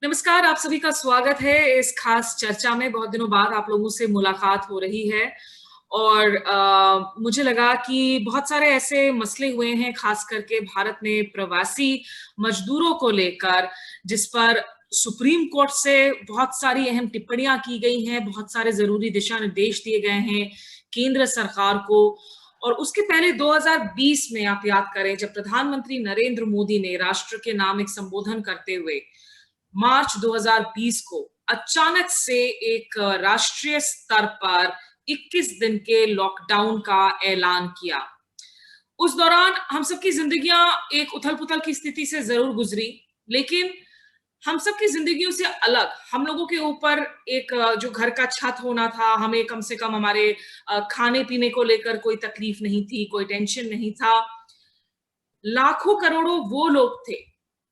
नमस्कार, आप सभी का स्वागत है इस खास चर्चा में। बहुत दिनों बाद आप लोगों से मुलाकात हो रही है और मुझे लगा कि बहुत सारे ऐसे मसले हुए हैं, खास करके भारत में प्रवासी मजदूरों को लेकर, जिस पर सुप्रीम कोर्ट से बहुत सारी अहम टिप्पणियां की गई हैं, बहुत सारे जरूरी दिशा निर्देश दिए गए हैं केंद्र सरकार को। और उसके पहले 2020 में आप याद करें, जब प्रधानमंत्री नरेंद्र मोदी ने राष्ट्र के नाम एक संबोधन करते हुए मार्च 2020 को अचानक से एक राष्ट्रीय स्तर पर 21 दिन के लॉकडाउन का ऐलान किया। उस दौरान हम सबकी जिंदगियां एक उथल-पुथल की स्थिति से जरूर गुजरी, लेकिन हम सबकी जिंदगियों से अलग हम लोगों के ऊपर एक जो घर का छत होना था, हमें कम से कम हमारे खाने पीने को लेकर कोई तकलीफ नहीं थी, कोई टेंशन नहीं था। लाखों करोड़ों वो लोग थे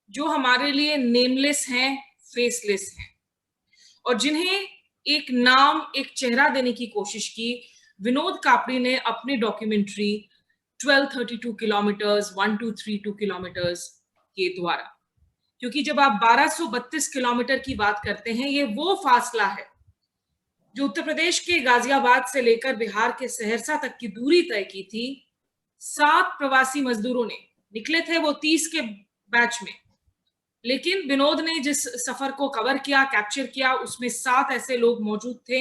जो हमारे लिए नेमलेस हैं, फेसलेस हैं और जिन्हें एक नाम, एक चेहरा देने की कोशिश की। विनोद कापड़ी ने अपनी डॉक्यूमेंट्री 1232 किलोमीटर्स 1232 किलोमीटर्स के द्वारा, क्योंकि जब आप 1232 किलोमीटर की बात करते हैं, ये वो फासला है जो उत्तर प्रदेश के गाजियाबाद से लेकर बिहार के सहरसा तक की दूरी तय की थी। 7 प्रवासी मजदूरों ने निकले थे, वो 30 के बैच में, लेकिन विनोद ने जिस सफर को कवर किया, कैप्चर किया, उसमें 7 ऐसे लोग मौजूद थे।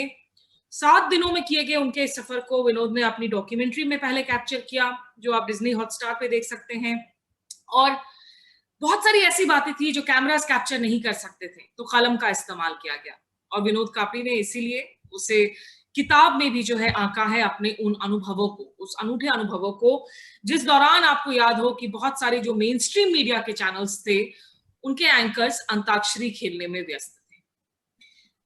7 दिनों में किए गए उनके इस सफर को विनोद ने अपनी डॉक्यूमेंट्री में पहले कैप्चर किया, जो आप डिज्नी हॉटस्टार पे देख सकते हैं। और बहुत सारी ऐसी बातें थी जो कैमरास कैप्चर नहीं कर सकते थे, तो कलम का इस्तेमाल किया गया और विनोद कापड़ी ने इसीलिए उसे किताब में भी जो है आंका है, अपने उन अनुभवों को, उस अनूठे अनुभवों को, जिस दौरान आपको याद हो कि बहुत सारे जो मेन स्ट्रीम मीडिया के चैनल्स थे, उनके एंकर्स अंताक्षरी खेलने में व्यस्त थे।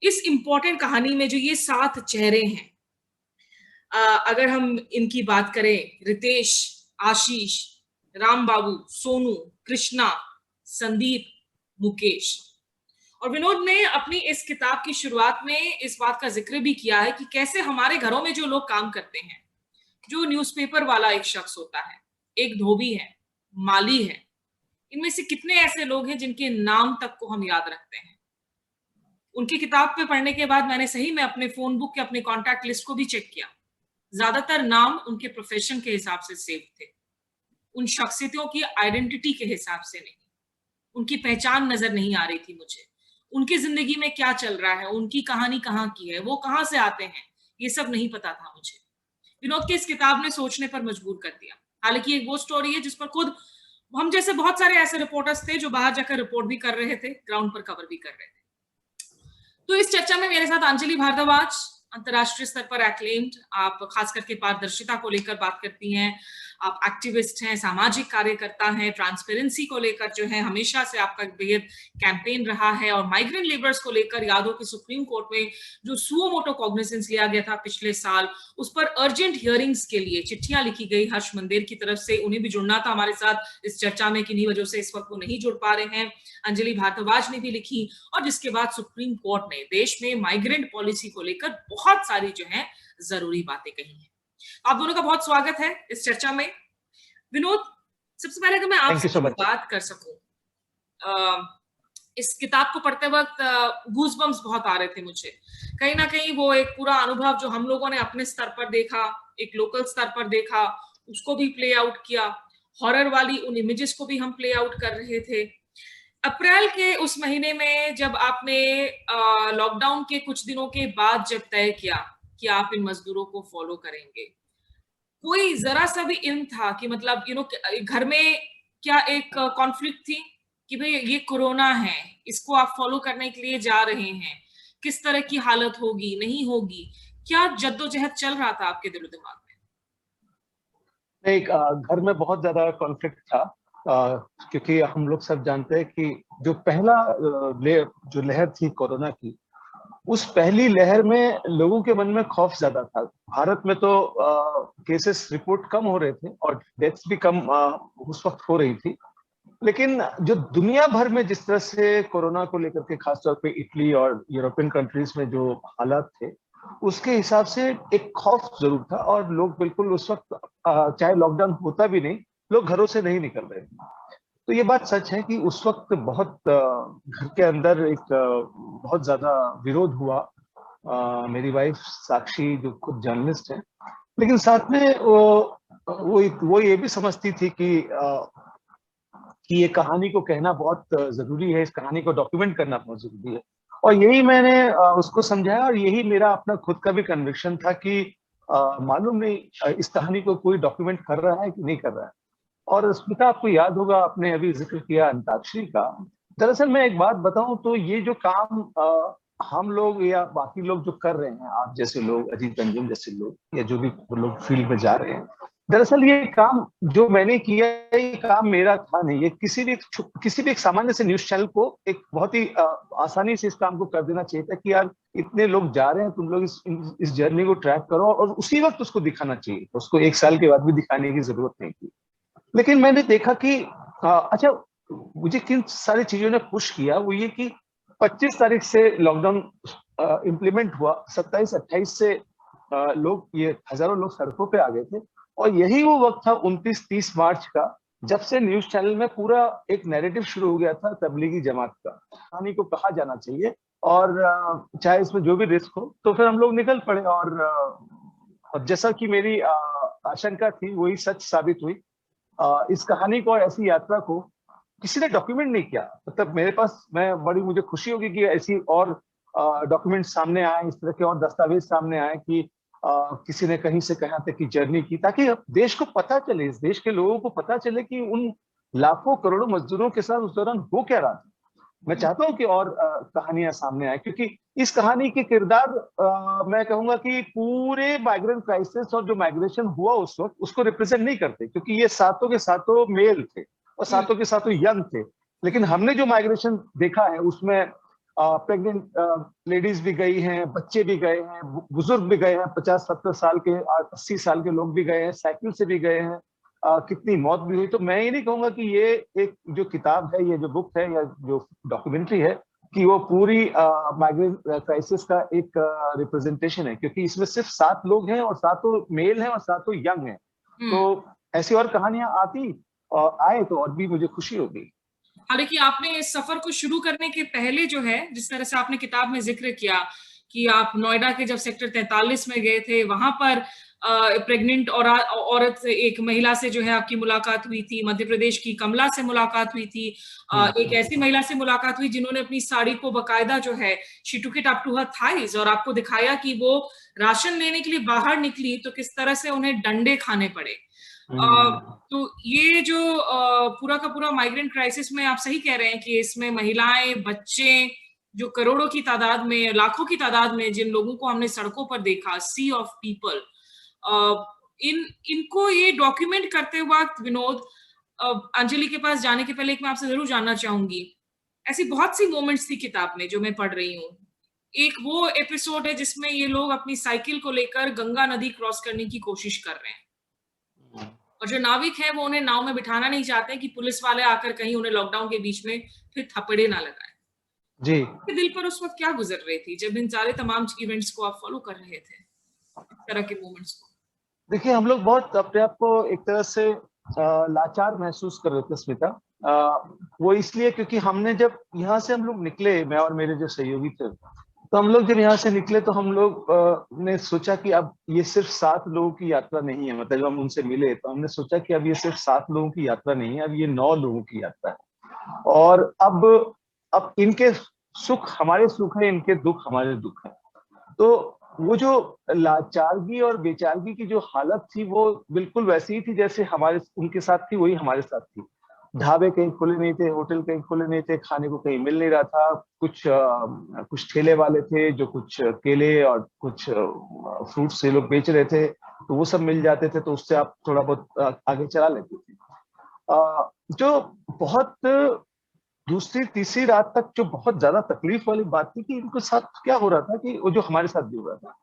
इस इंपॉर्टेंट कहानी में जो ये 7 चेहरे हैं, अगर हम इनकी बात करें, रितेश, आशीष, राम बाबू, सोनू, कृष्णा, संदीप, मुकेश। और विनोद ने अपनी इस किताब की शुरुआत में इस बात का जिक्र भी किया है कि कैसे हमारे घरों में जो लोग काम करते हैं, जो न्यूज़पेपर वाला एक शख्स होता है, एक धोबी है, माली है, इनमें से कितने ऐसे लोग हैं जिनके नाम तक को हम याद रखते हैं। उनकी किताब पे पढ़ने के बाद मैंने सही में अपने फोन बुक के अपने कॉन्टैक्ट लिस्ट को भी चेक किया। ज्यादातर नाम उनके प्रोफेशन के हिसाब से सेव थे, उन शख्सियतों की आइडेंटिटी के हिसाब से नहीं। उनकी पहचान नजर नहीं आ रही थी मुझे। उनकी जिंदगी में क्या चल रहा है, उनकी कहानी कहाँ की है, वो कहाँ से आते हैं, ये सब नहीं पता था मुझे। विनोद की इस किताब ने सोचने पर मजबूर कर दिया। हालांकि एक वो स्टोरी है जिस पर खुद हम जैसे बहुत सारे ऐसे रिपोर्टर्स थे जो बाहर जाकर रिपोर्ट भी कर रहे थे, ग्राउंड पर कवर भी कर रहे थे। तो इस चर्चा में मेरे साथ अंजलि भारद्वाज, अंतरराष्ट्रीय स्तर पर एक्लेम्ड, आप खास करके पारदर्शिता को लेकर बात करती हैं, आप एक्टिविस्ट हैं, सामाजिक कार्यकर्ता हैं, ट्रांसपेरेंसी को लेकर जो है हमेशा से आपका बेहद कैंपेन रहा है, और माइग्रेंट लेबर्स को लेकर याद हो कि सुप्रीम कोर्ट में जो सुओ मोटो कॉग्निजेंस लिया गया था पिछले साल, उस पर अर्जेंट हियरिंग्स के लिए चिट्ठियां लिखी गई हर्ष मंदिर की तरफ से। उन्हें भी जुड़ना था हमारे साथ इस चर्चा में, किन्हीं वजह से इस वक्त वो नहीं जुड़ पा रहे हैं। अंजलि भारद्वाज ने भी लिखी, और जिसके बाद सुप्रीम कोर्ट ने देश में माइग्रेंट पॉलिसी को लेकर बहुत सारी जो है जरूरी बातें कही हैं। आप दोनों का बहुत स्वागत है इस चर्चा में। विनोद, सबसे पहले अगर मैं आपसे शुरुआत कर सकूं, इस किताब को पढ़ते वक्त गूज़बम्स बहुत आ रहे थे मुझे। कहीं ना कहीं वो एक पूरा अनुभव जो हम लोगों ने अपने स्तर पर देखा, एक लोकल स्तर पर देखा, उसको भी प्ले आउट किया। हॉरर वाली उन इमेजेस को भी हम प्ले आउट कर रहे थे। अप्रैल के उस महीने में जब आपने लॉकडाउन के कुछ दिनों के बाद जब तय किया कि आप इन मजदूरों को फॉलो करेंगे, कोई जरा सा भी इल्म था कि मतलब घर में क्या एक कॉन्फ्लिक्ट थी कि भाई ये कोरोना है, इसको आप फॉलो करने के लिए जा रहे हैं, किस तरह की हालत होगी, नहीं होगी, क्या जद्दोजहद चल रहा था आपके दिलो दिमाग में? नहीं, घर में बहुत ज्यादा कॉन्फ्लिक्ट था, क्योंकि हम लोग सब जानते हैं कि जो पहला जो लहर थी कोरोना की, उस पहली लहर में लोगों के मन में खौफ ज्यादा था। भारत में तो केसेस रिपोर्ट कम हो रहे थे और डेथ्स भी कम उस वक्त हो रही थी, लेकिन जो दुनिया भर में जिस तरह से कोरोना को लेकर के खासतौर पे इटली और यूरोपियन कंट्रीज में जो हालात थे, उसके हिसाब से एक खौफ जरूर था। और लोग बिल्कुल उस वक्त चाहे लॉकडाउन होता भी नहीं, लोग घरों से नहीं निकल रहे थे। तो ये बात सच है कि उस वक्त बहुत घर के अंदर एक बहुत ज्यादा विरोध हुआ। मेरी वाइफ साक्षी जो खुद जर्नलिस्ट है, लेकिन साथ में वो ये भी समझती थी कि ये कहानी को कहना बहुत जरूरी है, इस कहानी को डॉक्यूमेंट करना बहुत जरूरी है। और यही मैंने उसको समझाया, और यही मेरा अपना खुद का भी कन्विक्शन था कि मालूम नहीं इस कहानी को कोई डॉक्यूमेंट कर रहा है कि नहीं कर रहा है। और स्मिता, आपको याद होगा, आपने अभी जिक्र किया अंताक्षरी का। दरअसल मैं एक बात बताऊं तो ये जो काम हम लोग या बाकी लोग जो कर रहे हैं, आप जैसे लोग, अजीत रंजन जैसे लोग, या जो भी लोग फील्ड में जा रहे हैं, दरअसल ये काम जो मैंने किया, ये काम मेरा था नहीं। ये किसी भी एक सामान्य से न्यूज चैनल को एक बहुत ही आसानी से इस काम को कर देना चाहिए था कि यार इतने लोग जा रहे हैं, तुम लोग इस जर्नी को ट्रैक करो, और उसी वक्त उसको दिखाना चाहिए। उसको एक साल के बाद भी दिखाने की जरूरत नहीं थी। लेकिन मैंने देखा कि अच्छा, मुझे किन सारी चीजों ने पुश किया, वो ये कि 25 तारीख से लॉकडाउन इम्प्लीमेंट हुआ, 27-28 से लोग, ये हजारों लोग सड़कों पे आ गए थे। और यही वो वक्त था 29-30 मार्च का, जब से न्यूज चैनल में पूरा एक नैरेटिव शुरू हो गया था तबलीगी जमात का। कहानी को कहा जाना चाहिए, और चाहे इसमें जो भी रिस्क हो। तो फिर हम लोग निकल पड़े, और जैसा कि मेरी आशंका थी वही सच साबित हुई। इस कहानी को और ऐसी यात्रा को किसी ने डॉक्यूमेंट नहीं किया। मतलब मेरे पास, मुझे खुशी होगी कि ऐसी और डॉक्यूमेंट सामने आए, इस तरह के और दस्तावेज सामने आए कि किसी ने कहीं से कहां तक की जर्नी की, ताकि देश को पता चले, इस देश के लोगों को पता चले कि उन लाखों करोड़ों मजदूरों के साथ उस दौरान हो क्या रहा था। मैं चाहता हूं कि और कहानियां सामने आए, क्योंकि इस कहानी के किरदार, मैं कहूंगा कि पूरे माइग्रेंट क्राइसिस और जो माइग्रेशन हुआ उस वक्त, उसको रिप्रेजेंट नहीं करते, क्योंकि ये सातों के सातों मेल थे और सातों के सातों यंग थे। लेकिन हमने जो माइग्रेशन देखा है उसमें प्रेग्नेंट लेडीज भी गई हैं, बच्चे भी गए हैं, बुजुर्ग भी गए हैं, 50-70 साल के, 80 साल के लोग भी गए हैं, साइकिल से भी गए हैं, कितनी मौत भी हुई। तो मैं ये नहीं कहूंगा कि ये एक जो किताब है, ये जो बुक है, या जो डॉक्यूमेंट्री है, कि वो पूरी माइग्रेंट क्राइसिस का एक रिप्रेजेंटेशन है, क्योंकि इसमें सिर्फ 7 लोग हैं, और सातों मेल हैं, और सातों यंग हैं। तो ऐसी और कहानियां आती और आए तो और भी मुझे खुशी होगी। हालांकि आपने इस सफर को शुरू करने के पहले जो है, जिस तरह से आपने किताब में जिक्र किया कि आप नोएडा के जब सेक्टर 43 में गए थे, वहां पर प्रेग्नेंट औरत, एक महिला से जो है आपकी मुलाकात हुई थी, मध्य प्रदेश की कमला से मुलाकात हुई थी, एक ऐसी महिला से मुलाकात हुई जिन्होंने अपनी साड़ी को बकायदा जो है, she took it up to her thighs, और आपको दिखाया कि वो राशन लेने के लिए बाहर निकली तो किस तरह से उन्हें डंडे खाने पड़े। तो ये जो पूरा का पूरा माइग्रेंट क्राइसिस में, आप सही कह रहे हैं कि इसमें महिलाएं, बच्चे, जो करोड़ों की तादाद में, लाखों की तादाद में जिन लोगों को हमने सड़कों पर देखा, सी ऑफ पीपल, इनको ये डॉक्यूमेंट करते वक्त, विनोद, अंजलि के पास जाने के पहले एक मैं आपसे जरूर जानना चाहूंगी, ऐसी बहुत सी मोमेंट्स थी किताब में जो मैं पढ़ रही हूँ। एक वो एपिसोड है जिसमें ये लोग अपनी साइकिल को लेकर गंगा नदी क्रॉस करने की कोशिश कर रहे हैं, और जो नाविक है वो उन्हें नाव में बिठाना नहीं चाहते कि पुलिस वाले आकर कहीं उन्हें लॉकडाउन के बीच में फिर थपड़े ना लगाए। जी, आपके दिल पर उस वक्त क्या गुजर रही थी जब इन सारे तमाम इवेंट्स को आप फॉलो कर रहे थे, इस तरह के मोमेंट्स को? देखिए, हम लोग बहुत अपने आप को एक तरह से लाचार महसूस कर रहे थे, स्मिता। वो इसलिए क्योंकि हमने जब यहाँ से हम लोग निकले, मैं और मेरे जो सहयोगी थे, तो हम लोग जब यहाँ से निकले तो हम लोग ने सोचा कि अब ये सिर्फ 7 लोगों की यात्रा नहीं है। मतलब जब हम उनसे मिले तो हमने सोचा कि अब ये सिर्फ 7 लोगों की यात्रा नहीं है, अब ये 9 लोगों की यात्रा है। और अब इनके सुख हमारे सुख है, इनके दुख हमारे दुख है। तो वो जो लाचारगी और बेचारगी की जो हालत थी, वो बिल्कुल वैसी ही थी जैसे हमारे उनके साथ थी, वही हमारे साथ थी। ढाबे कहीं खुले नहीं थे, होटल कहीं खुले नहीं थे, खाने को कहीं मिल नहीं रहा था। कुछ ठेले वाले थे जो कुछ केले और कुछ फ्रूट्स ये लोग बेच रहे थे, तो वो सब मिल जाते थे, तो उससे आप थोड़ा बहुत आगे चला लेते थे। जो बहुत दूसरी तीसरी रात तक जो बहुत ज्यादा तकलीफ वाली बात थी कि इनके साथ क्या हो रहा था, कि वो जो हमारे साथ भी हो रहा था,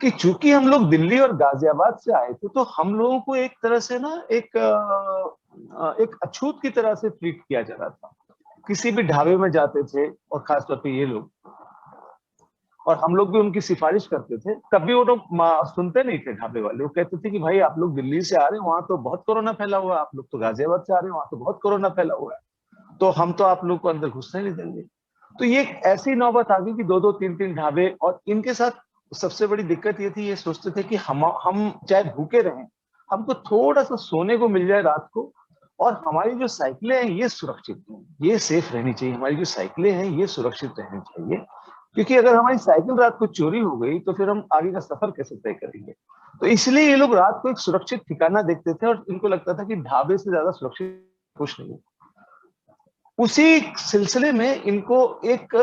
कि चूंकि हम लोग दिल्ली और गाजियाबाद से आए थे, तो हम लोगों को एक तरह से ना एक अछूत की तरह से ट्रीट किया जा रहा था। किसी भी ढाबे में जाते थे, और खासतौर पे ये लोग, और हम लोग भी उनकी सिफारिश करते थे, तब भी वो लोग सुनते नहीं थे ढाबे वाले। वो कहते थे कि भाई आप लोग दिल्ली से आ रहे हैं, वहां तो बहुत कोरोना फैला हुआ है, आप लोग तो गाजियाबाद से आ रहे हैं, वहां तो बहुत कोरोना फैला हुआ है, तो हम तो आप लोग को अंदर घुसने नहीं देंगे। तो ये एक ऐसी नौबत आ गई कि दो दो तीन तीन ढाबे, और इनके साथ सबसे बड़ी दिक्कत ये थी, ये सोचते थे कि हम चाहे भूखे रहें, हमको थोड़ा सा सोने को मिल जाए रात को, और हमारी जो साइकिलें हैं ये सुरक्षित हैं, ये सेफ रहनी चाहिए, हमारी जो साइकिलें हैं ये सुरक्षित रहनी चाहिए, क्योंकि अगर हमारी साइकिल रात को चोरी हो गई तो फिर हम आगे का सफर कैसे तय करेंगे। तो इसलिए ये लोग रात को एक सुरक्षित ठिकाना देखते थे, और इनको लगता था कि ढाबे से ज्यादा सुरक्षित कुछ नहीं। उसी सिलसिले में इनको एक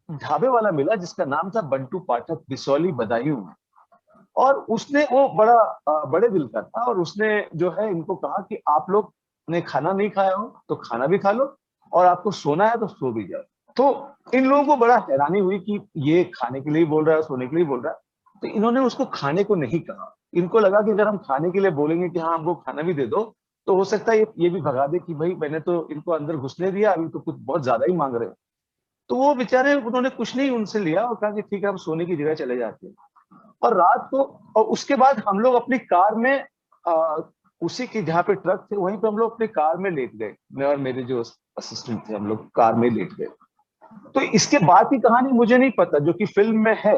ढाबे वाला मिला जिसका नाम था बंटू पाठक, बिसौली बदायूं में। और उसने, वो बड़े दिल का था, और उसने जो है इनको कहा कि आप लोग ने खाना नहीं खाया हो तो खाना भी खा लो, और आपको सोना है तो सो भी जाओ। तो इन लोगों को बड़ा हैरानी हुई कि ये खाने के लिए बोल रहा है, सोने के लिए बोल रहा है, तो इन्होंने उसको खाने को नहीं कहा। इनको लगा कि अगर हम खाने के लिए बोलेंगे कि हाँ हमको खाना भी दे दो, तो हो सकता है ये भी भगा दे कि भाई मैंने तो इनको अंदर घुसने दिया, अभी तो कुछ बहुत ज्यादा ही मांग रहे हैं। तो वो बेचारे, उन्होंने कुछ नहीं उनसे लिया और कहा कि ठीक है हम सोने की जगह चले जाते हैं। और रात को, और उसके बाद हम लोग अपनी कार में, उसी की जहाँ पे ट्रक थे वहीं पे हम लोग अपनी कार में लेट गए, मैं और मेरे जो असिस्टेंट थे, हम लोग कार में लेट गए। तो इसके बाद की कहानी मुझे नहीं पता, जो कि फिल्म में है,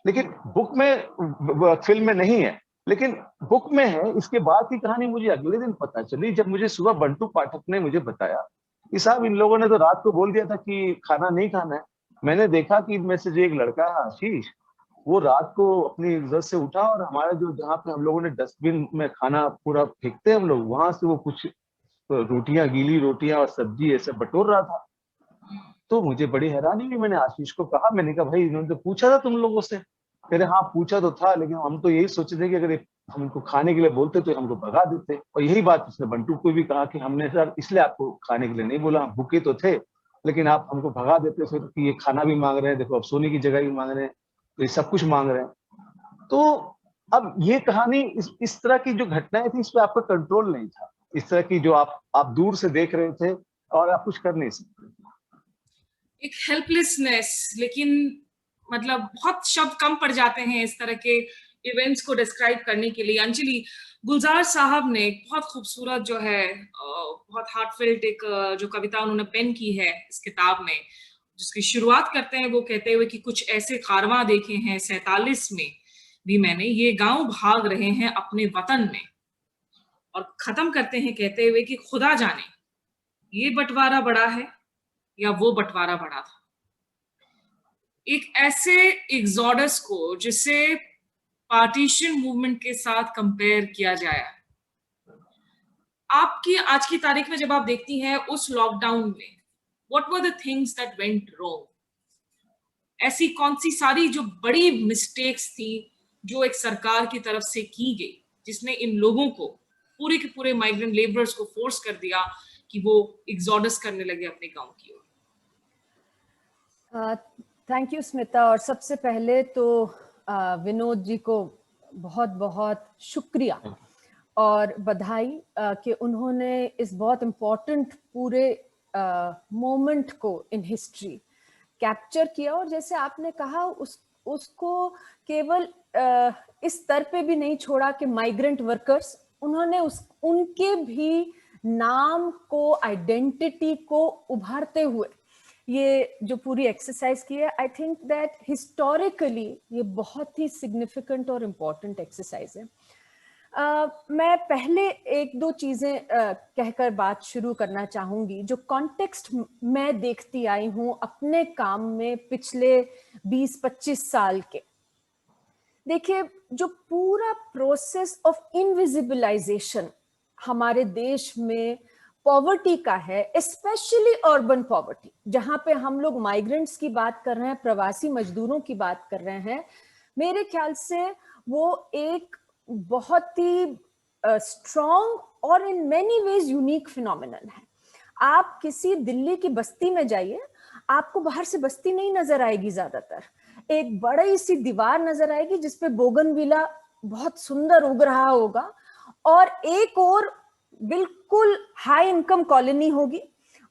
लेकिन बुक में, फिल्म में नहीं है, लेकिन बुक में है। इसके बाद की कहानी मुझे अगले दिन पता चली, जब मुझे सुबह बंटू पाठक ने मुझे बताया कि साहब इन लोगों ने तो रात को बोल दिया था कि खाना नहीं खाना है। मैंने देखा कि इनमें से जो एक लड़का है आशीष, वो रात को अपनी इज्जत से उठा, और हमारा जो, जहाँ पे हम लोगों ने डस्टबिन में खाना पूरा फेंकते हैं हम लोग, वहां से वो कुछ रोटियां, गीली रोटियां और सब्जी ऐसे बटोर रहा था। तो मुझे बड़ी हैरानी हुई, मैंने आशीष को कहा, मैंने कहा भाई इन्होंने तो पूछा था तुम लोगों से। कह रहे हाँ पूछा तो था, लेकिन हम तो यही सोचे थे कि अगर हम इनको खाने के लिए बोलते तो हमको भगा देते। और यही बात उसने बंटू को भी कहा कि हमने सर इसलिए आपको खाने के लिए नहीं बोला, हम भूखे तो थे, लेकिन आप हमको भगा देते फिर कि ये खाना भी मांग रहे हैं, देखो अब सोने की जगह भी मांग रहे हैं, तो ये सब कुछ मांग रहे हैं। तो अब ये कहानी, इस तरह की जो घटनाएं थी, इस पर आपका कंट्रोल नहीं था, इस तरह की जो आप दूर से देख रहे थे और आप कुछ कर नहीं सकते। एक हेल्पलेसनेस, लेकिन मतलब बहुत शब्द कम पड़ जाते हैं इस तरह के इवेंट्स को डिस्क्राइब करने के लिए। अंजलि, गुलजार साहब ने एक बहुत खूबसूरत जो है, बहुत हार्टफेल्ट एक जो कविता उन्होंने पेन की है इस किताब में, जिसकी शुरुआत करते हैं वो कहते हुए कि कुछ ऐसे कारवां देखे हैं 47 में भी मैंने, ये गांव भाग रहे हैं अपने वतन में। और खत्म करते हैं कहते हुए कि खुदा जाने ये बंटवारा बड़ा है या वो बंटवारा बड़ा था। एक ऐसे एग्जॉडस को जिसे पार्टीशन मूवमेंट के साथ कंपेयर किया जाए, आपकी आज की तारीख में जब आप देखती हैं उस लॉकडाउन में, what were the things that went wrong? ऐसी कौन सी सारी जो बड़ी मिस्टेक्स थी जो एक सरकार की तरफ से की गई, जिसने इन लोगों को, पूरे के पूरे माइग्रेंट लेबरर्स को फोर्स कर दिया कि वो एग्जॉडस करने लगे अपने गांव की ओर? Thank you Smita. और सबसे पहले तो विनोद जी को बहुत बहुत शुक्रिया और बधाई कि उन्होंने इस बहुत इम्पोर्टेंट पूरे मोमेंट को इन हिस्ट्री कैप्चर किया। और जैसे आपने कहा, उसको केवल इस स्तर पे भी नहीं छोड़ा कि माइग्रेंट वर्कर्स, उन्होंने उनके भी नाम को, आइडेंटिटी को उभारते हुए ये जो पूरी एक्सरसाइज की है, आई थिंक दैट हिस्टोरिकली ये बहुत ही सिग्निफिकेंट और इम्पोर्टेंट एक्सरसाइज है। मैं पहले एक दो चीजें कहकर बात शुरू करना चाहूंगी जो कॉन्टेक्स्ट मैं देखती आई हूं अपने काम में पिछले 20-25 साल के। देखिए, जो पूरा प्रोसेस ऑफ इनविजिबलाइजेशन हमारे देश में पॉवर्टी का है, स्पेशली अर्बन पॉवर्टी, जहां पे हम लोग माइग्रेंट्स की बात कर रहे हैं, प्रवासी मजदूरों की बात कर रहे हैं, मेरे ख्याल से वो एक बहुत ही स्ट्रॉन्ग और in many ways unique phenomenon है। आप किसी दिल्ली की बस्ती में जाइए, आपको बाहर से बस्ती नहीं नजर आएगी, ज्यादातर एक बड़ी सी दीवार नजर आएगी जिसपे बोगनविला बहुत सुंदर उग रहा होगा, और एक और बिल्कुल हाई इनकम कॉलोनी होगी,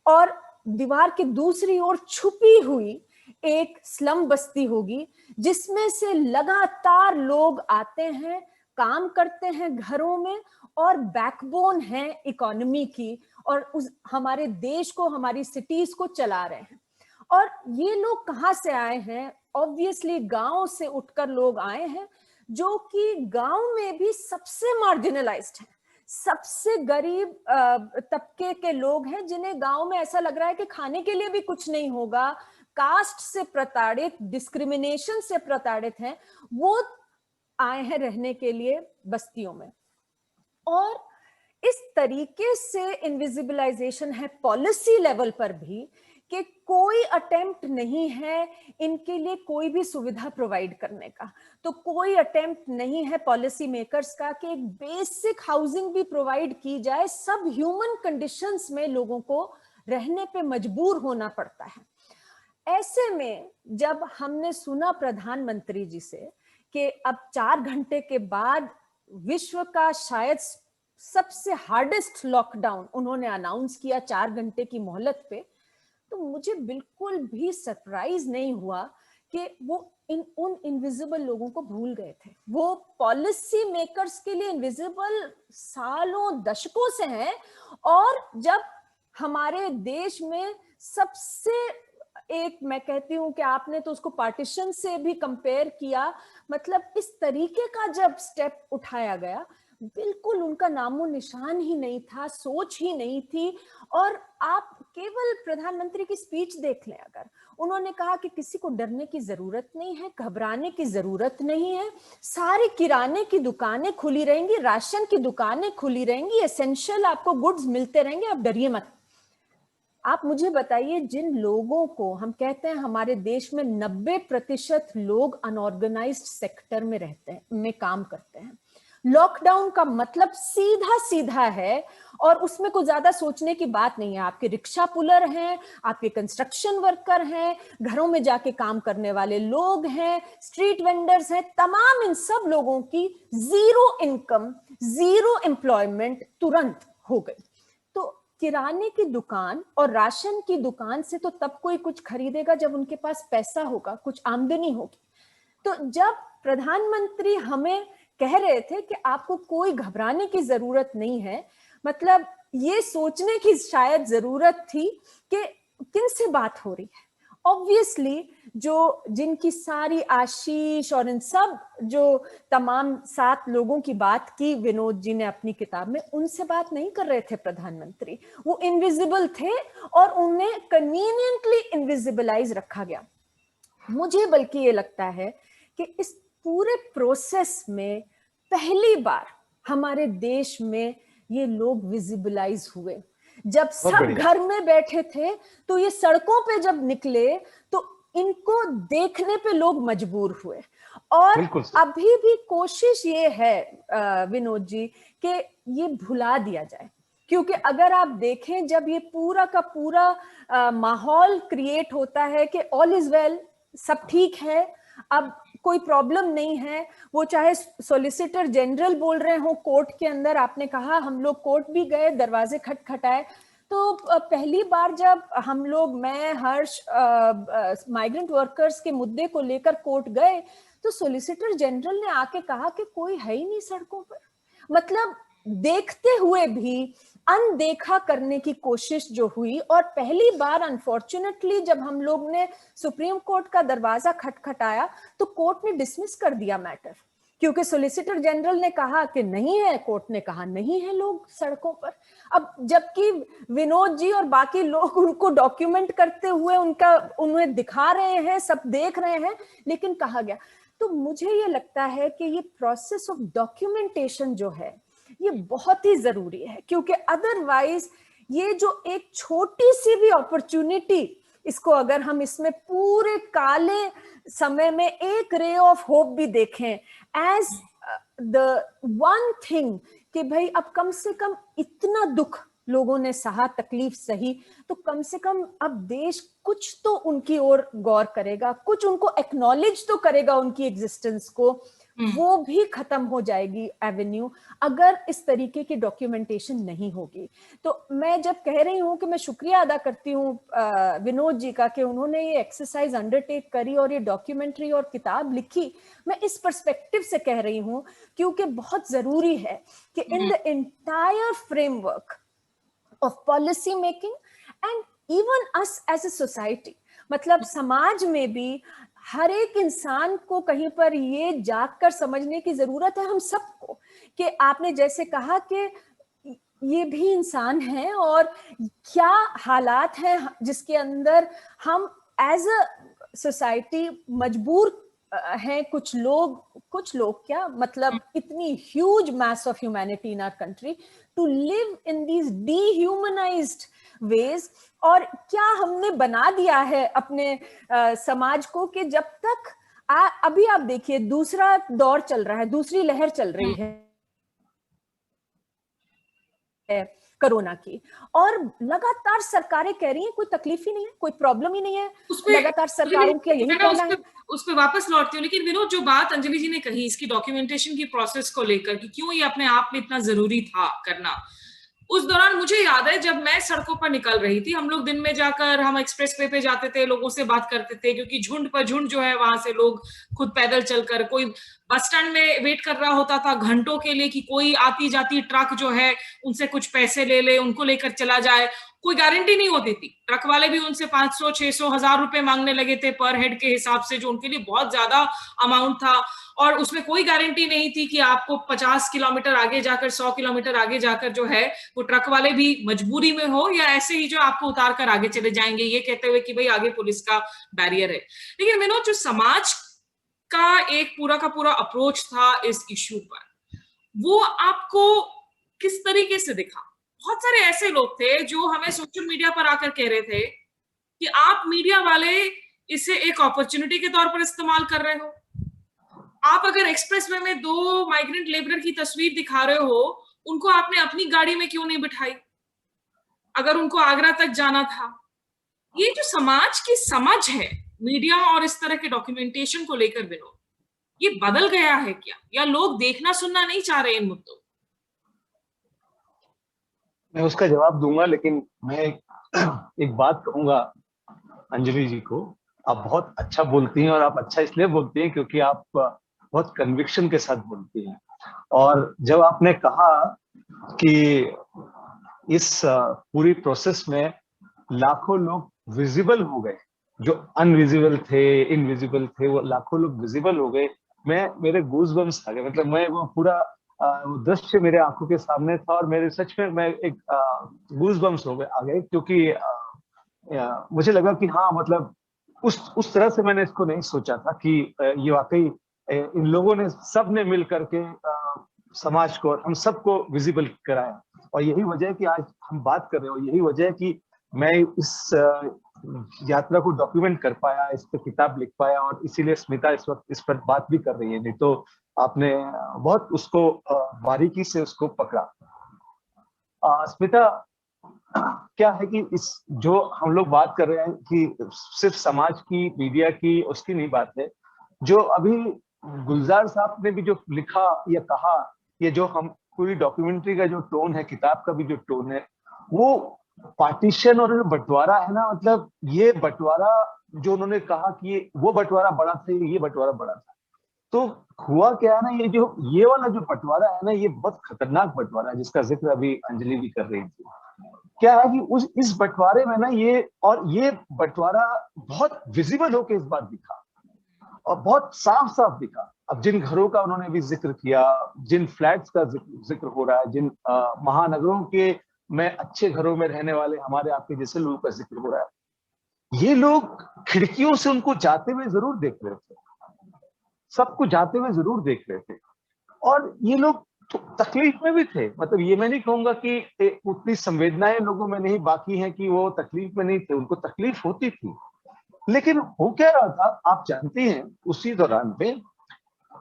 और दीवार के दूसरी ओर छुपी हुई एक स्लम बस्ती होगी जिसमें से लगातार लोग आते हैं, काम करते हैं घरों में और बैकबोन है इकोनॉमी की, और उस हमारे देश को, हमारी सिटीज को चला रहे हैं। और ये लोग कहाँ से आए हैं? ऑब्वियसली गांव से उठकर लोग आए हैं, जो कि गांव में भी सबसे मार्जिनलाइज्ड हैं, सबसे गरीब तबके के लोग हैं, जिन्हें गांव में ऐसा लग रहा है कि खाने के लिए भी कुछ नहीं होगा, कास्ट से प्रताड़ित, डिस्क्रिमिनेशन से प्रताड़ित हैं, वो आए हैं रहने के लिए बस्तियों में। और इस तरीके से इनविजिबलाइजेशन है पॉलिसी लेवल पर भी, कि कोई अटेम्प्ट नहीं है इनके लिए कोई भी सुविधा प्रोवाइड करने का। तो कोई अटेम्प्ट नहीं है पॉलिसी मेकर्स का कि एक बेसिक हाउसिंग भी प्रोवाइड की जाए। सब ह्यूमन कंडीशंस में लोगों को रहने पे मजबूर होना पड़ता है। ऐसे में जब हमने सुना प्रधानमंत्री जी से कि अब 4 घंटे के बाद विश्व का शायद सबसे हार्डेस्ट लॉकडाउन उन्होंने अनाउंस किया 4 घंटे की मोहलत पे, तो मुझे बिल्कुल भी सरप्राइज नहीं हुआ कि वो उन इनविजिबल लोगों को भूल गए थे। वो पॉलिसी मेकर्स के लिए इनविजिबल सालों दशकों से हैं, और जब हमारे देश में सबसे एक, मैं कहती हूँ कि आपने तो उसको पार्टीशन से भी कंपेयर किया, मतलब इस तरीके का जब स्टेप उठाया गया, बिल्कुल उनका नामो निशान ही नहीं था, सोच ही नहीं थी। और आप केवल प्रधानमंत्री की स्पीच देख लें, अगर उन्होंने कहा कि किसी को डरने की जरूरत नहीं है, घबराने की जरूरत नहीं है, सारी किराने की दुकानें खुली रहेंगी, राशन की दुकानें खुली रहेंगी, एसेंशियल आपको गुड्स मिलते रहेंगे, आप डरिए मत। आप मुझे बताइए, जिन लोगों को हम कहते हैं हमारे देश में 90% लोग अनऑर्गेनाइज्ड सेक्टर में रहते हैं, में काम करते हैं, लॉकडाउन का मतलब सीधा सीधा है, और उसमें कुछ ज्यादा सोचने की बात नहीं है। आपके रिक्शा पुलर हैं, आपके कंस्ट्रक्शन वर्कर हैं, घरों में जाके काम करने वाले लोग हैं, स्ट्रीट वेंडर्स हैं, तमाम इन सब लोगों की जीरो इनकम, जीरो एम्प्लॉयमेंट तुरंत हो गई। तो किराने की दुकान और राशन की दुकान से तो तब कोई कुछ खरीदेगा जब उनके पास पैसा होगा, कुछ आमदनी होगी। तो जब प्रधानमंत्री हमें कह रहे थे कि आपको कोई घबराने की जरूरत नहीं है, मतलब ये सोचने की शायद जरूरत थी कि किन से बात हो रही है। ऑब्वियसली जो जिनकी सारी आशीष और इन सब जो तमाम 7 लोगों की बात की विनोद जी ने अपनी किताब में, उनसे बात नहीं कर रहे थे प्रधानमंत्री। वो इनविजिबल थे और उन्हें कन्वीनियंटली इनविजिबलाइज रखा गया। मुझे बल्कि ये लगता है कि इस पूरे प्रोसेस में पहली बार हमारे देश में ये लोग विजिबलाइज हुए। जब सब घर में बैठे थे तो ये सड़कों पे जब निकले तो इनको देखने पे लोग मजबूर हुए। और अभी भी कोशिश ये है विनोद जी कि ये भुला दिया जाए, क्योंकि अगर आप देखें जब ये पूरा का पूरा माहौल क्रिएट होता है कि ऑल इज वेल, सब ठीक है, अब कोई प्रॉब्लम नहीं है, वो चाहे सॉलिसिटर जनरल बोल रहे हो कोर्ट के अंदर, आपने कहा हम लोग कोर्ट भी गए, दरवाजे खटखटाए, तो पहली बार जब हम लोग, मैं, हर्ष, माइग्रेंट वर्कर्स के मुद्दे को लेकर कोर्ट गए तो सॉलिसिटर जनरल ने आके कहा कि कोई है ही नहीं सड़कों पर। मतलब देखते हुए भी अनदेखा करने की कोशिश जो हुई, और पहली बार अनफॉर्चुनेटली जब हम लोग ने सुप्रीम कोर्ट का दरवाजा खटखटाया तो कोर्ट ने डिसमिस कर दिया मैटर, क्योंकि सॉलिसिटर जनरल ने कहा कि नहीं है, कोर्ट ने कहा नहीं है लोग सड़कों पर। अब जबकि विनोद जी और बाकी लोग उनको डॉक्यूमेंट करते हुए उन्हें दिखा रहे हैं, सब देख रहे हैं, लेकिन कहा गया। तो मुझे ये लगता है कि ये प्रोसेस ऑफ डॉक्यूमेंटेशन जो है ये बहुत ही जरूरी है, क्योंकि अदरवाइज ये जो एक छोटी सी भी अपॉर्चुनिटी, इसको अगर हम इसमें पूरे काले समय में एक रे ऑफ होप भी देखें एज द वन थिंग कि भाई अब कम से कम इतना दुख लोगों ने सहा, तकलीफ सही, तो कम से कम अब देश कुछ तो उनकी ओर गौर करेगा, कुछ उनको एक्नॉलेज तो करेगा उनकी एग्जिस्टेंस को। वो भी खत्म हो जाएगी एवेन्यू, अगर इस तरीके की डॉक्यूमेंटेशन नहीं होगी। तो मैं जब कह रही हूँ कि मैं शुक्रिया अदा करती हूँ विनोद जी का कि उन्होंने ये एक्सरसाइज अंडरटेक करी और ये डॉक्यूमेंट्री और किताब लिखी, मैं इस पर्सपेक्टिव से कह रही हूँ क्योंकि बहुत जरूरी है कि in the entire framework of policy making and even us as a society, मतलब समाज में भी हर एक इंसान को कहीं पर ये जाग कर समझने की जरूरत है, हम सबको, कि आपने जैसे कहा कि ये भी इंसान है और क्या हालात हैं जिसके अंदर हम एज अ सोसाइटी मजबूर हैं, कुछ लोग क्या, मतलब इतनी huge mass of humanity in our country to live in these dehumanised ways. और क्या हमने बना दिया है अपने समाज को कि जब तक अभी आप देखिए दूसरा दौर चल रहा है, दूसरी लहर चल रही है कोरोना की, और लगातार सरकारें कह रही हैं कोई तकलीफ ही नहीं है, कोई प्रॉब्लम ही नहीं है, लगातार सरकारों का यही कहना है। उस पे वापस लौटती हूँ, लेकिन विनोद जो बात अंजलि जी ने कही इसकी डॉक्यूमेंटेशन की प्रोसेस को लेकर कि क्यों ये अपने आप में इतना जरूरी था करना, उस दौरान मुझे याद है जब मैं सड़कों पर निकल रही थी, हम लोग दिन में जाकर हम एक्सप्रेस वे पे जाते थे, लोगों से बात करते थे, क्योंकि झुंड पर झुंड जो है वहां से लोग खुद पैदल चलकर, कोई बस स्टैंड में वेट कर रहा होता था घंटों के लिए कि कोई आती जाती ट्रक जो है उनसे कुछ पैसे ले ले, उनको लेकर चला जाए, कोई गारंटी नहीं होती थी। ट्रक वाले भी उनसे 500, 600, 1000 रुपए मांगने लगे थे पर हेड के हिसाब से, जो उनके लिए बहुत ज्यादा अमाउंट था, और उसमें कोई गारंटी नहीं थी कि आपको 50 किलोमीटर आगे जाकर, 100 किलोमीटर आगे जाकर जो है वो ट्रक वाले भी मजबूरी में हो या ऐसे ही जो आपको उतार कर आगे चले जाएंगे, ये कहते हुए कि भाई आगे पुलिस का बैरियर है। लेकिन विनोद, जो समाज का एक पूरा का पूरा अप्रोच था इस इश्यू पर, वो आपको किस तरीके से दिखा? बहुत सारे ऐसे लोग थे जो हमें सोशल मीडिया पर आकर कह रहे थे कि आप मीडिया वाले इसे एक अपॉर्चुनिटी के तौर पर इस्तेमाल कर रहे हो। आप अगर एक्सप्रेसवे में 2 माइग्रेंट लेबरर की तस्वीर दिखा रहे हो, उनको आपने अपनी गाड़ी में क्यों नहीं बिठाई अगर उनको आगरा तक जाना था? ये जो समाज की समझ है मीडिया और इस तरह के डॉक्यूमेंटेशन को लेकर विनोद, ये बदल गया है क्या, या लोग देखना सुनना नहीं चाह रहे इन मुद्दों? मैं उसका जवाब दूंगा, लेकिन मैं एक बात कहूंगा अंजलि जी को। आप बहुत अच्छा बोलती हैं, और आप अच्छा इसलिए बोलती हैं क्योंकि आप बहुत कन्विक्शन के साथ बोलती हैं। और जब आपने कहा कि इस पूरी प्रोसेस में लाखों लोग विजिबल हो गए, जो अनविजिबल थे, इनविजिबल थे, वो लाखों लोग विजिबल हो गए, मेरे गूज़बम्स आ गए। मतलब मैं वो पूरा वो दृश्य मेरे आंखों के सामने था, और मेरे सच में मैं एक गूज़बम्स आ गए, क्योंकि मुझे लगा कि हाँ, मतलब उस तरह से मैंने इसको नहीं सोचा था कि ये वाकई इन लोगों ने, सब ने मिल करके समाज को और हम सबको विजिबल कराया। और यही वजह है कि आज हम बात कर रहे हो, यही वजह है कि मैं इस यात्रा को डॉक्यूमेंट कर पाया, इस पर किताब लिख पाया, और इसीलिए स्मिता इस वक्त इस पर बात भी कर रही है। नहीं तो आपने बहुत उसको बारीकी से उसको पकड़ा। स्मिता, क्या है कि इस जो हम लोग बात कर रहे हैं कि सिर्फ समाज की, मीडिया की, उसकी नहीं बात है। जो अभी गुलजार साहब ने भी जो लिखा या कहा, ये जो हम पूरी डॉक्यूमेंट्री का जो टोन है, किताब का भी जो टोन है, वो पार्टीशन और बंटवारा है ना। मतलब ये बंटवारा जो उन्होंने कहा कि वो बंटवारा बड़ा था, ये बंटवारा बड़ा था, तो हुआ क्या है ना, ये वाला जो बंटवारा है ना, ये बहुत खतरनाक बंटवारा है, जिसका जिक्र अभी अंजलि भी कर रही थी। क्या है कि इस बंटवारे में ना, ये बंटवारा बहुत विजिबल होकर इस बार दिखा, और बहुत साफ साफ दिखा। अब जिन घरों का उन्होंने भी जिक्र किया, जिन फ्लैट्स का जिक्र हो रहा है, जिन महानगरों के में अच्छे घरों में रहने वाले हमारे आपके जैसे लोगों का जिक्र हो रहा है, ये लोग खिड़कियों से उनको जाते हुए जरूर देख रहे थे, सबको जाते हुए जरूर देख रहे थे, और ये लोग तो तकलीफ में भी थे। मतलब ये मैं नहीं कहूंगा कि उतनी संवेदनाएं लोगों में नहीं बाकी हैं कि वो तकलीफ में नहीं थे, उनको तकलीफ होती थी। लेकिन हो क्या रहा था, आप जानती हैं, उसी दौरान पे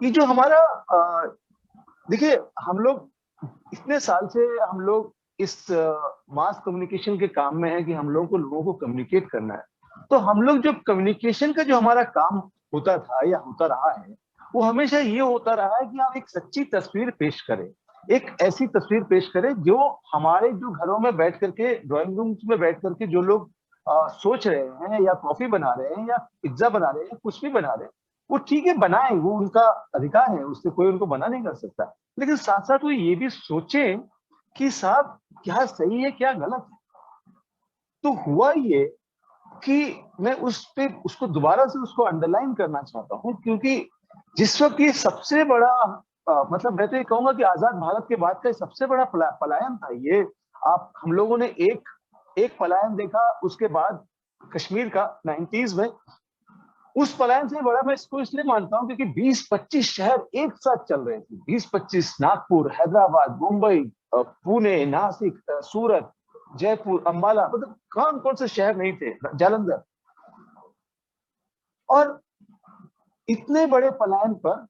ये जो हमारा देखिए, हम लोग इतने साल से हम लोग इस मास कम्युनिकेशन के काम में है कि हम लोगों को कम्युनिकेट करना है। तो हम लोग जो कम्युनिकेशन का जो हमारा काम होता था या होता रहा है, वो हमेशा ये होता रहा है कि आप एक सच्ची तस्वीर पेश करें, एक ऐसी तस्वीर पेश करें जो हमारे जो घरों में बैठ करके, ड्राइंग रूम्स में बैठ करके जो लोग सोच रहे हैं या कॉफी बना रहे हैं या पिज्जा बना रहे हैं या कुछ भी बना रहे हैं, वो ठीक है बनाएं, वो उनका अधिकार है, उससे कोई उनको मना नहीं कर सकता, लेकिन साथ साथ वो ये भी सोचें कि साहब क्या सही है क्या गलत है। तो हुआ ये कि मैं उसको दोबारा से उसको अंडरलाइन करना चाहता हूँ, क्योंकि जिस वक्त ये सबसे बड़ा मतलब मैं तो ये कहूंगा कि आजाद भारत के बाद का सबसे बड़ा पलायन था ये। आप हम लोगों ने एक पलायन देखा उसके बाद कश्मीर का 90s में, उस पलायन से बड़ा मैं इसको इसलिए मानता हूं क्योंकि 20-25 शहर एक साथ चल रहे थे, 20-25 नागपुर, हैदराबाद, मुंबई, पुणे, नासिक, सूरत, जयपुर, अंबाला, मतलब कौन से शहर नहीं थे, जालंधर। और इतने बड़े पलायन पर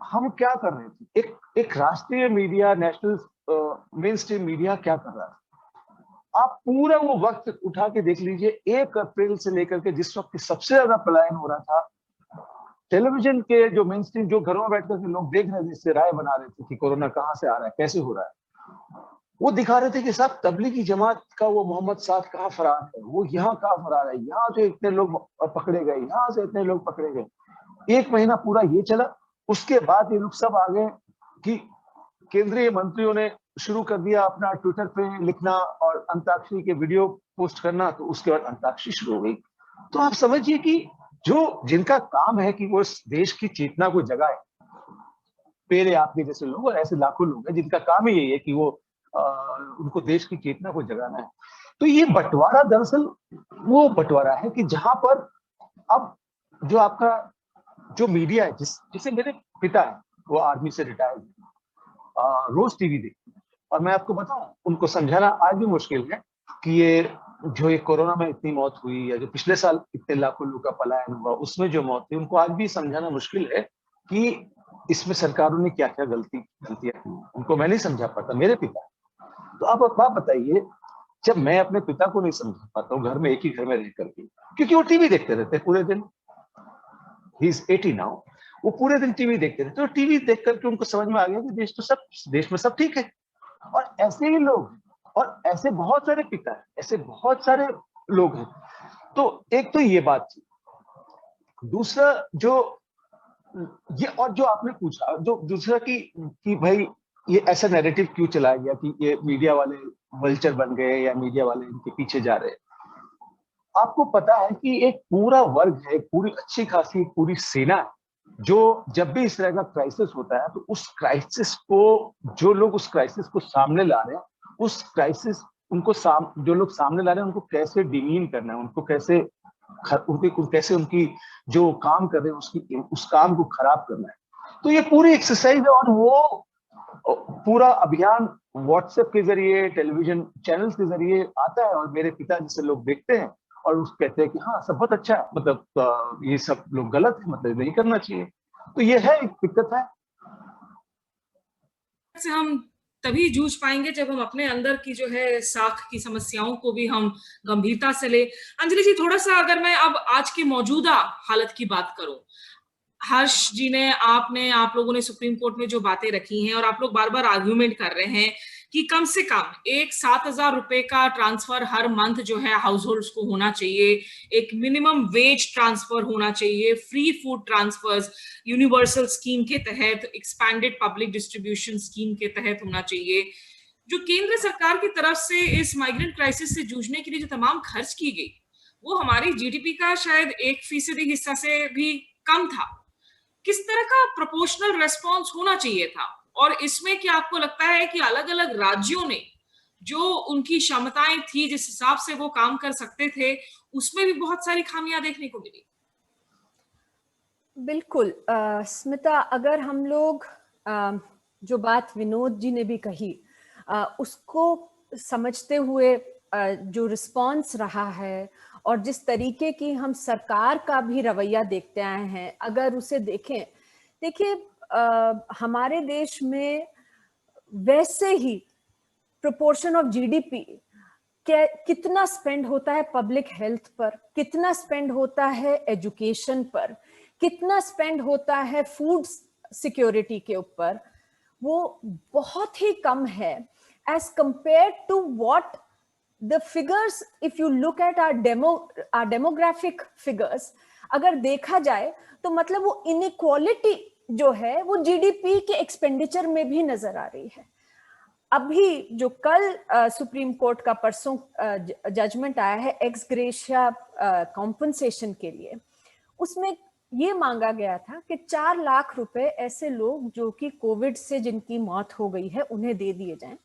हम क्या कर रहे थे, एक राष्ट्रीय media, national main stream media क्या कर रहा था। आप पूरा वो वक्त उठा के देख लीजिए, 1 अप्रैल से लेकर के जिस वक्त सबसे ज्यादा पलायन हो रहा था, टेलीविजन के जो मेन स्ट्रीम, जो घरों में बैठकर के लोग देख रहे थे, इससे राय बना रहे थे कि कोरोना कहाँ से आ रहा है, कैसे हो रहा है, वो दिखा रहे थे कि साहब तबलीगी जमात का वो मोहम्मद साद कहाँ फरार है, वो यहाँ कहाँ फरार है, यहाँ से इतने लोग पकड़े गए, यहाँ से इतने लोग पकड़े गए। 1 महीना पूरा ये चला। उसके बाद ये लोग सब आ गए कि केंद्रीय मंत्रियों ने शुरू कर दिया अपना ट्विटर पे लिखना और अंताक्षरी के वीडियो पोस्ट करना, तो उसके बाद अंताक्षरी शुरू हो गई। तो आप समझिए कि जो जिनका काम है कि वो इस देश की चेतना को जगाए, पेरे आपके जैसे लोग और ऐसे लाखों लोग हैं जिनका काम ही यही है कि वो उनको देश की चेतना को जगाना है। तो ये बंटवारा दरअसल वो बंटवारा है कि जहां पर अब जो आपका जो मीडिया है, जिसे मेरे पिता है, वो आर्मी से रिटायर्ड है, रोज टीवी देखते हैं, और मैं आपको बताऊं उनको समझाना आज भी मुश्किल है कि ये कोरोना में इतनी मौत हुई या जो पिछले साल इतने लाखों लोगों का पलायन हुआ उसमें जो मौत हुई, उनको आज भी समझाना मुश्किल है कि इसमें सरकारों ने क्या क्या गलतियां की। उनको मैं नहीं समझा पाता, मेरे पिता। तो आप बात बताइए, जब मैं अपने पिता को नहीं समझा पाता हूँ घर में, एक ही घर में रह करके, क्योंकि वो टीवी देखते रहते हैं पूरे दिन, ही इज 80 नाउ, वो पूरे दिन टीवी देखते रहते, तो टीवी देख करके उनको समझ में आ गया कि देश में सब ठीक है। और ऐसे ही लोग, और ऐसे बहुत सारे पिता हैं, ऐसे बहुत सारे लोग हैं। तो एक तो ये बात थी। दूसरा जो ये, और जो आपने पूछा, जो दूसरा कि भाई ये ऐसा नैरेटिव क्यों चलाया गया कि ये मीडिया वाले वल्चर बन गए या मीडिया वाले इनके पीछे जा रहे हैं। आपको पता है कि एक पूरा वर्ग है, पूरी अच्छी खासी पूरी सेना है, जो जब भी इस तरह का क्राइसिस होता है तो उस क्राइसिस को, जो लोग उस क्राइसिस को सामने ला रहे हैं, उस क्राइसिस जो लोग सामने ला रहे हैं उनको कैसे डिमीन करना है, उनको कैसे उनकी जो काम कर रहे हैं उस काम को खराब करना है। तो ये पूरी एक्सरसाइज है, और वो पूरा अभियान व्हाट्सएप के जरिए, टेलीविजन चैनल्स के जरिए आता है, और मेरे पिता जैसे लोग देखते हैं और उस कहते हैं कि हाँ सब बहुत अच्छा है, मतलब ये सब लोग गलत है, मतलब नहीं करना चाहिए। तो ये है, एक दिक्कत है। से हम तभी जूझ पाएंगे जब हम अपने अंदर की जो है साख की समस्याओं को भी हम गंभीरता से ले। अंजलि जी, थोड़ा सा अगर मैं अब आज की मौजूदा हालत की बात करूं, हर्ष जी ने, आप लोगों ने सुप्रीम कोर्ट में जो बातें रखी हैं, और आप लोग बार बार आर्ग्यूमेंट कर रहे हैं कि कम से कम एक 7,000 रुपए का ट्रांसफर हर मंथ जो है हाउस होल्ड्स को होना चाहिए, एक मिनिमम वेज ट्रांसफर होना चाहिए, free food transfers universal scheme के तहत, एक्सपैंडेड पब्लिक डिस्ट्रीब्यूशन स्कीम के तहत होना चाहिए। जो केंद्र सरकार की तरफ से इस माइग्रेंट क्राइसिस से जूझने के लिए जो तमाम खर्च की गई, वो हमारी जीडीपी का शायद 1% हिस्सा से भी कम था। किस तरह का प्रोपोर्शनल रेस्पॉन्स होना चाहिए था? और इसमें क्या आपको लगता है कि अलग अलग राज्यों ने जो उनकी क्षमताएं थी, जिस हिसाब से वो काम कर सकते थे, उसमें भी बहुत सारी खामियां देखने को मिली? बिल्कुल स्मिता, अगर हम लोग जो बात विनोद जी ने भी कही उसको समझते हुए जो रिस्पॉन्स रहा है और जिस तरीके की हम सरकार का भी रवैया देखते आए हैं, अगर उसे देखें, देखिए हमारे देश में वैसे ही प्रोपोर्शन ऑफ जीडीपी कितना स्पेंड होता है पब्लिक हेल्थ पर, कितना स्पेंड होता है एजुकेशन पर, कितना स्पेंड होता है फूड सिक्योरिटी के ऊपर, वो बहुत ही कम है as compare to what the figures, if you look at our demographic figures, अगर देखा जाए तो मतलब वो इनइक्वालिटी जो है वो जीडीपी के एक्सपेंडिचर में भी नजर आ रही है। अभी जो कल सुप्रीम कोर्ट का परसों जजमेंट आया है एक्स ग्रेशिया कॉम्पनसेशन के लिए, उसमें ये मांगा गया था कि 4 लाख रुपए ऐसे लोग जो कि कोविड से जिनकी मौत हो गई है उन्हें दे दिए जाएं।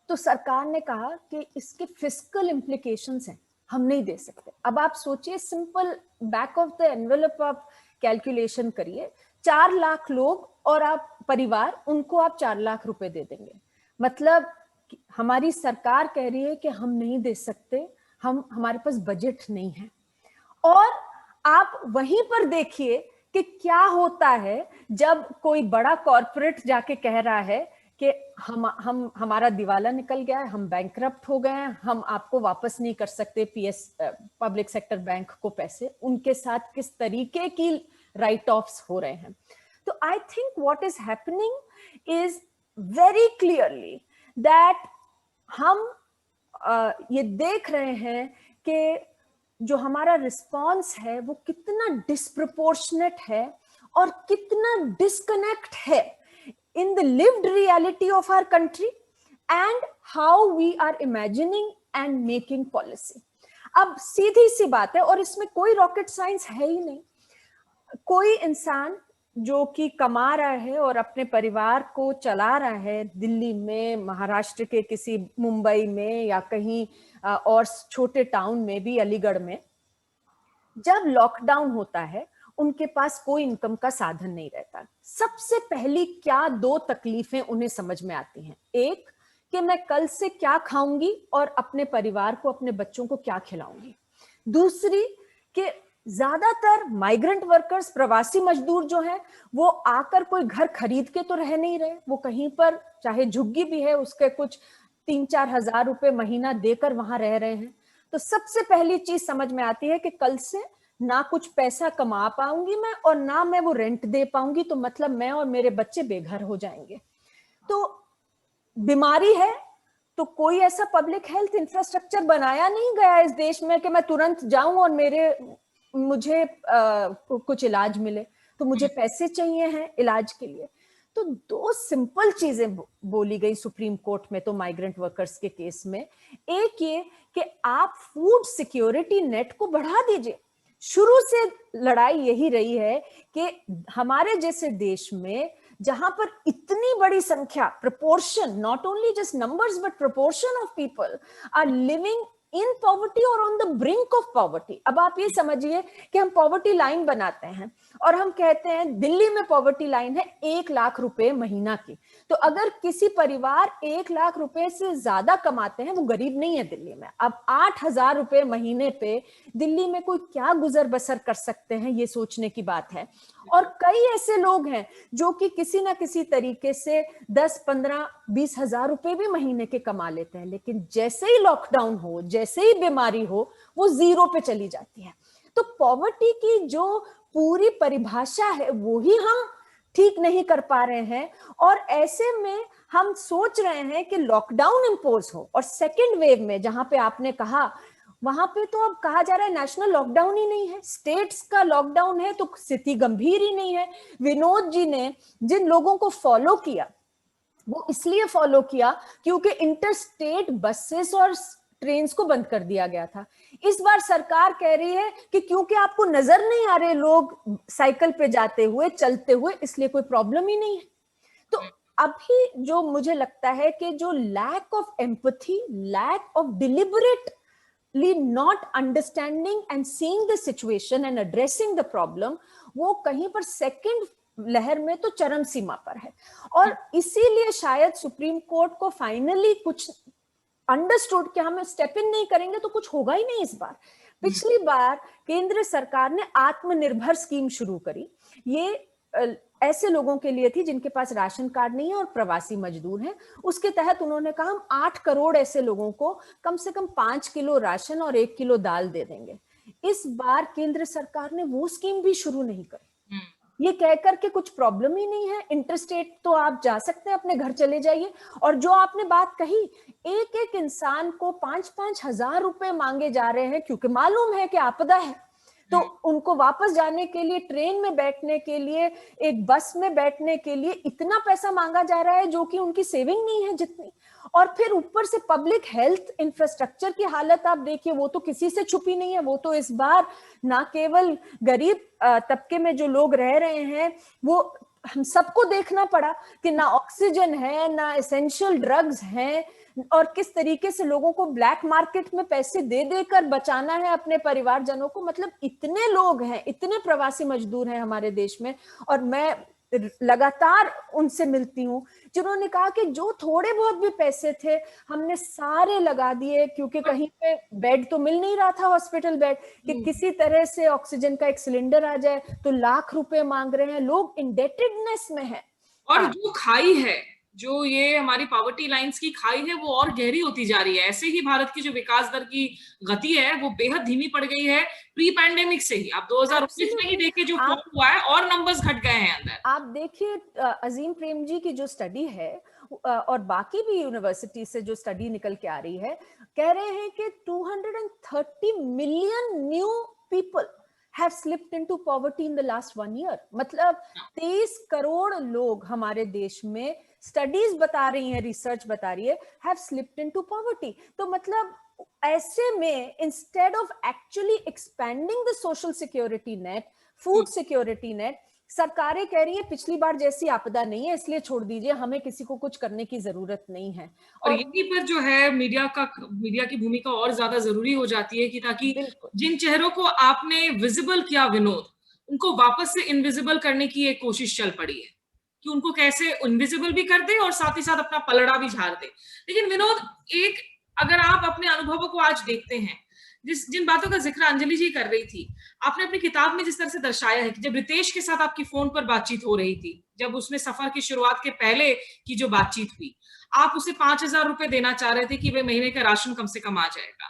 तो सरकार ने कहा कि इसके फिस्कल इम्प्लीकेशंस हैं, हम नहीं दे सकते। अब आप सोचिए, simple back of the envelope आप कैलकुलेशन करिए, 4 लाख लोग और आप परिवार, उनको आप 4 लाख रुपए दे देंगे, मतलब हमारी सरकार कह रही है कि हम नहीं दे सकते, हमारे पास बजट नहीं है। और आप वहीं पर देखिए कि क्या होता है जब कोई बड़ा कॉर्पोरेट जाके कह रहा है कि हमारा दिवाला निकल गया है, हम बैंकरप्ट हो गए हैं, हम आपको वापस नहीं कर सकते पब्लिक सेक्टर बैंक को पैसे, उनके साथ किस तरीके की राइट ऑफ्स हो रहे हैं। तो I think what is happening is very clearly that हम ये देख रहे हैं कि जो हमारा रिस्पॉन्स है वो कितना डिस्प्रोपोर्शनेट है और कितना डिस्कनेक्ट है in the lived reality of our country and how we are imagining and making policy. अब सीधी सी बात है, और इसमें कोई रॉकेट साइंस है ही नहीं। कोई इंसान जो कि कमा रहा है और अपने परिवार को चला रहा है, दिल्ली में, महाराष्ट्र के किसी मुंबई में या कहीं और छोटे टाउन में भी, अलीगढ़ में, जब लॉकडाउन होता है उनके पास कोई इनकम का साधन नहीं रहता। सबसे पहली क्या 2 तकलीफें उन्हें समझ में आती हैं। एक कि मैं कल से क्या खाऊंगी और अपने परिवार को, अपने बच्चों को क्या खिलाऊंगी। दूसरी कि ज्यादातर माइग्रेंट वर्कर्स, प्रवासी मजदूर जो हैं, वो आकर कोई घर खरीद के तो रह नहीं रहे, वो कहीं पर चाहे झुग्गी भी है उसके कुछ 3-4 हजार रुपए महीना देकर वहां रह रहे हैं। तो सबसे पहली चीज समझ में आती है कि कल से ना कुछ पैसा कमा पाऊंगी मैं और ना मैं वो रेंट दे पाऊंगी, तो मतलब मैं और मेरे बच्चे बेघर हो जाएंगे। तो बीमारी है तो कोई ऐसा पब्लिक हेल्थ इंफ्रास्ट्रक्चर बनाया नहीं गया इस देश में कि मैं तुरंत जाऊं और मुझे कुछ इलाज मिले, तो मुझे पैसे चाहिए हैं इलाज के लिए। तो 2 सिंपल चीजें बोली गई सुप्रीम कोर्ट में तो माइग्रेंट वर्कर्स के केस में। एक ये कि आप फूड सिक्योरिटी नेट को बढ़ा दीजिए। शुरू से लड़ाई यही रही है कि हमारे जैसे देश में जहां पर इतनी बड़ी संख्या, proportion, not only just numbers but proportion of people are living in poverty or on the brink of poverty। अब आप ये समझिए कि हम पॉवर्टी लाइन बनाते हैं और हम कहते हैं दिल्ली में पॉवर्टी लाइन है 1 लाख रुपए महीना की। तो अगर किसी परिवार 1 लाख रुपए से ज्यादा कमाते हैं, वो गरीब नहीं है दिल्ली में। अब 8,000 रुपए महीने पे दिल्ली में कोई क्या गुजर बसर कर सकते हैं, ये सोचने की बात है। और कई ऐसे लोग हैं जो कि किसी ना किसी तरीके से 10, 15, 20 हजार रुपए भी महीने के कमा लेते हैं, लेकिन जैसे ही लॉकडाउन हो, जैसे ही बीमारी हो, वो 0 पे चली जाती है। तो पॉवर्टी की जो पूरी परिभाषा है वो ही हम ठीक नहीं कर पा रहे हैं, और ऐसे में हम सोच रहे हैं कि लॉकडाउन इंपोज हो। और सेकेंड वेव में जहां पे आपने कहा, वहां पे तो अब कहा जा रहा है नेशनल लॉकडाउन ही नहीं है, स्टेट्स का लॉकडाउन है, तो स्थिति गंभीर ही नहीं है। विनोद जी ने जिन लोगों को फॉलो किया वो इसलिए फॉलो किया क्योंकि इंटरस्टेट बसेस और ट्रेन्स को बंद कर दिया गया था। इस बार सरकार कह रही है कि क्योंकि आपको नजर नहीं आ रहे लोग साइकिल पे जाते हुए, चलते हुए, इसलिए कोई प्रॉब्लम ही नहीं है। तो अभी जो मुझे लगता है कि जो lack of empathy, lack of deliberately not understanding and seeing the situation and addressing the problem, वो कहीं पर सेकेंड लहर में तो चरम सीमा पर है। और इसीलिए शायद सुप्रीम कोर्ट को फाइनली कुछ अंडरस्टूड कि हम स्टेप इन नहीं करेंगे तो कुछ होगा ही नहीं इस बार। पिछली बार केंद्र सरकार ने आत्मनिर्भर स्कीम शुरू करी। ये ऐसे लोगों के लिए थी जिनके पास राशन कार्ड नहीं है और प्रवासी मजदूर हैं। उसके तहत उन्होंने कहा हम 8 करोड़ ऐसे लोगों को कम से कम 5 किलो राशन और 1 किलो दाल दे देंगे। इस बार केंद्र सरकार ने वो स्कीम भी शुरू नहीं करी। ये कहकर के कुछ प्रॉब्लम ही नहीं है, इंटरस्टेट तो आप जा सकते हैं, अपने घर चले जाइए। और जो आपने बात कही, एक एक इंसान को 5-5 हजार रुपए मांगे जा रहे हैं, क्योंकि मालूम है कि आपदा है, तो उनको वापस जाने के लिए, ट्रेन में बैठने के लिए, एक बस में बैठने के लिए इतना पैसा मांगा जा रहा है जो कि उनकी सेविंग नहीं है जितनी। और फिर ऊपर से पब्लिक हेल्थ इंफ्रास्ट्रक्चर की हालत आप देखिए, वो तो किसी से छुपी नहीं है। वो तो इस बार ना केवल गरीब तबके में जो लोग रह रहे हैं, वो हम सबको देखना पड़ा कि ना ऑक्सीजन है, ना एसेंशियल ड्रग्स हैं, और किस तरीके से लोगों को ब्लैक मार्केट में पैसे दे देकर बचाना है अपने परिवारजनों को। मतलब इतने लोग हैं, इतने प्रवासी मजदूर हैं हमारे देश में, और मैं लगातार उनसे मिलती हूँ जिन्होंने कहा कि जो थोड़े बहुत भी पैसे थे हमने सारे लगा दिए, क्योंकि कहीं पे बेड तो मिल नहीं रहा था, हॉस्पिटल बेड, कि किसी तरह से ऑक्सीजन का एक सिलेंडर आ जाए, तो लाख रुपए मांग रहे हैं लोग, इंडेटेडनेस में है। और जो खाई है, जो ये हमारी पॉवर्टी लाइंस की खाई है, वो और गहरी होती जा रही है। ऐसे ही भारत की जो विकास दर की गति है वो बेहद धीमी पड़ गई है प्री पैंडेमिक से ही। आप 2019 में ही देखिए जो फॉल हुआ है, और नंबर्स घट गए हैं अंदर। आप देखिए अजीम प्रेम जी की जो स्टडी है, और बाकी भी यूनिवर्सिटी से जो स्टडी निकल के आ रही है, कह रहे हैं कि 230 million new people have slipped into poverty in the last 1 year। मतलब 23 करोड़ लोग हमारे देश में, स्टडीज बता रही हैं, रिसर्च बता रही है, have slipped into poverty। तो मतलब ऐसे में instead of actually expanding the social security net, food security net, सरकारें कह रही है पिछली बार जैसी आपदा नहीं है, इसलिए छोड़ दीजिए, हमें किसी को कुछ करने की जरूरत नहीं है। और यहीं पर जो है मीडिया की भूमिका और ज्यादा जरूरी हो जाती है, कि ताकि जिन चेहरों को आपने विजिबल किया विनोद, उनको वापस से इनविजिबल करने की एक कोशिश चल पड़ी है कि उनको कैसे इनविजिबल भी कर दे और साथ ही साथ अपना पलड़ा भी झाड़ दे। लेकिन विनोद, एक अगर आप अपने अनुभवों को आज देखते हैं, जिन बातों का जिक्र अंजलि जी कर रही थी, आपने अपनी किताब में जिस तरह से दर्शाया है कि जब रितेश के साथ आपकी फोन पर बातचीत हो रही थी, जब उसमें सफर की शुरुआत के पहले की जो बातचीत हुई, आप उसे 5,000 रुपए देना चाह रहे थे कि वे महीने का राशन कम से कम आ जाएगा,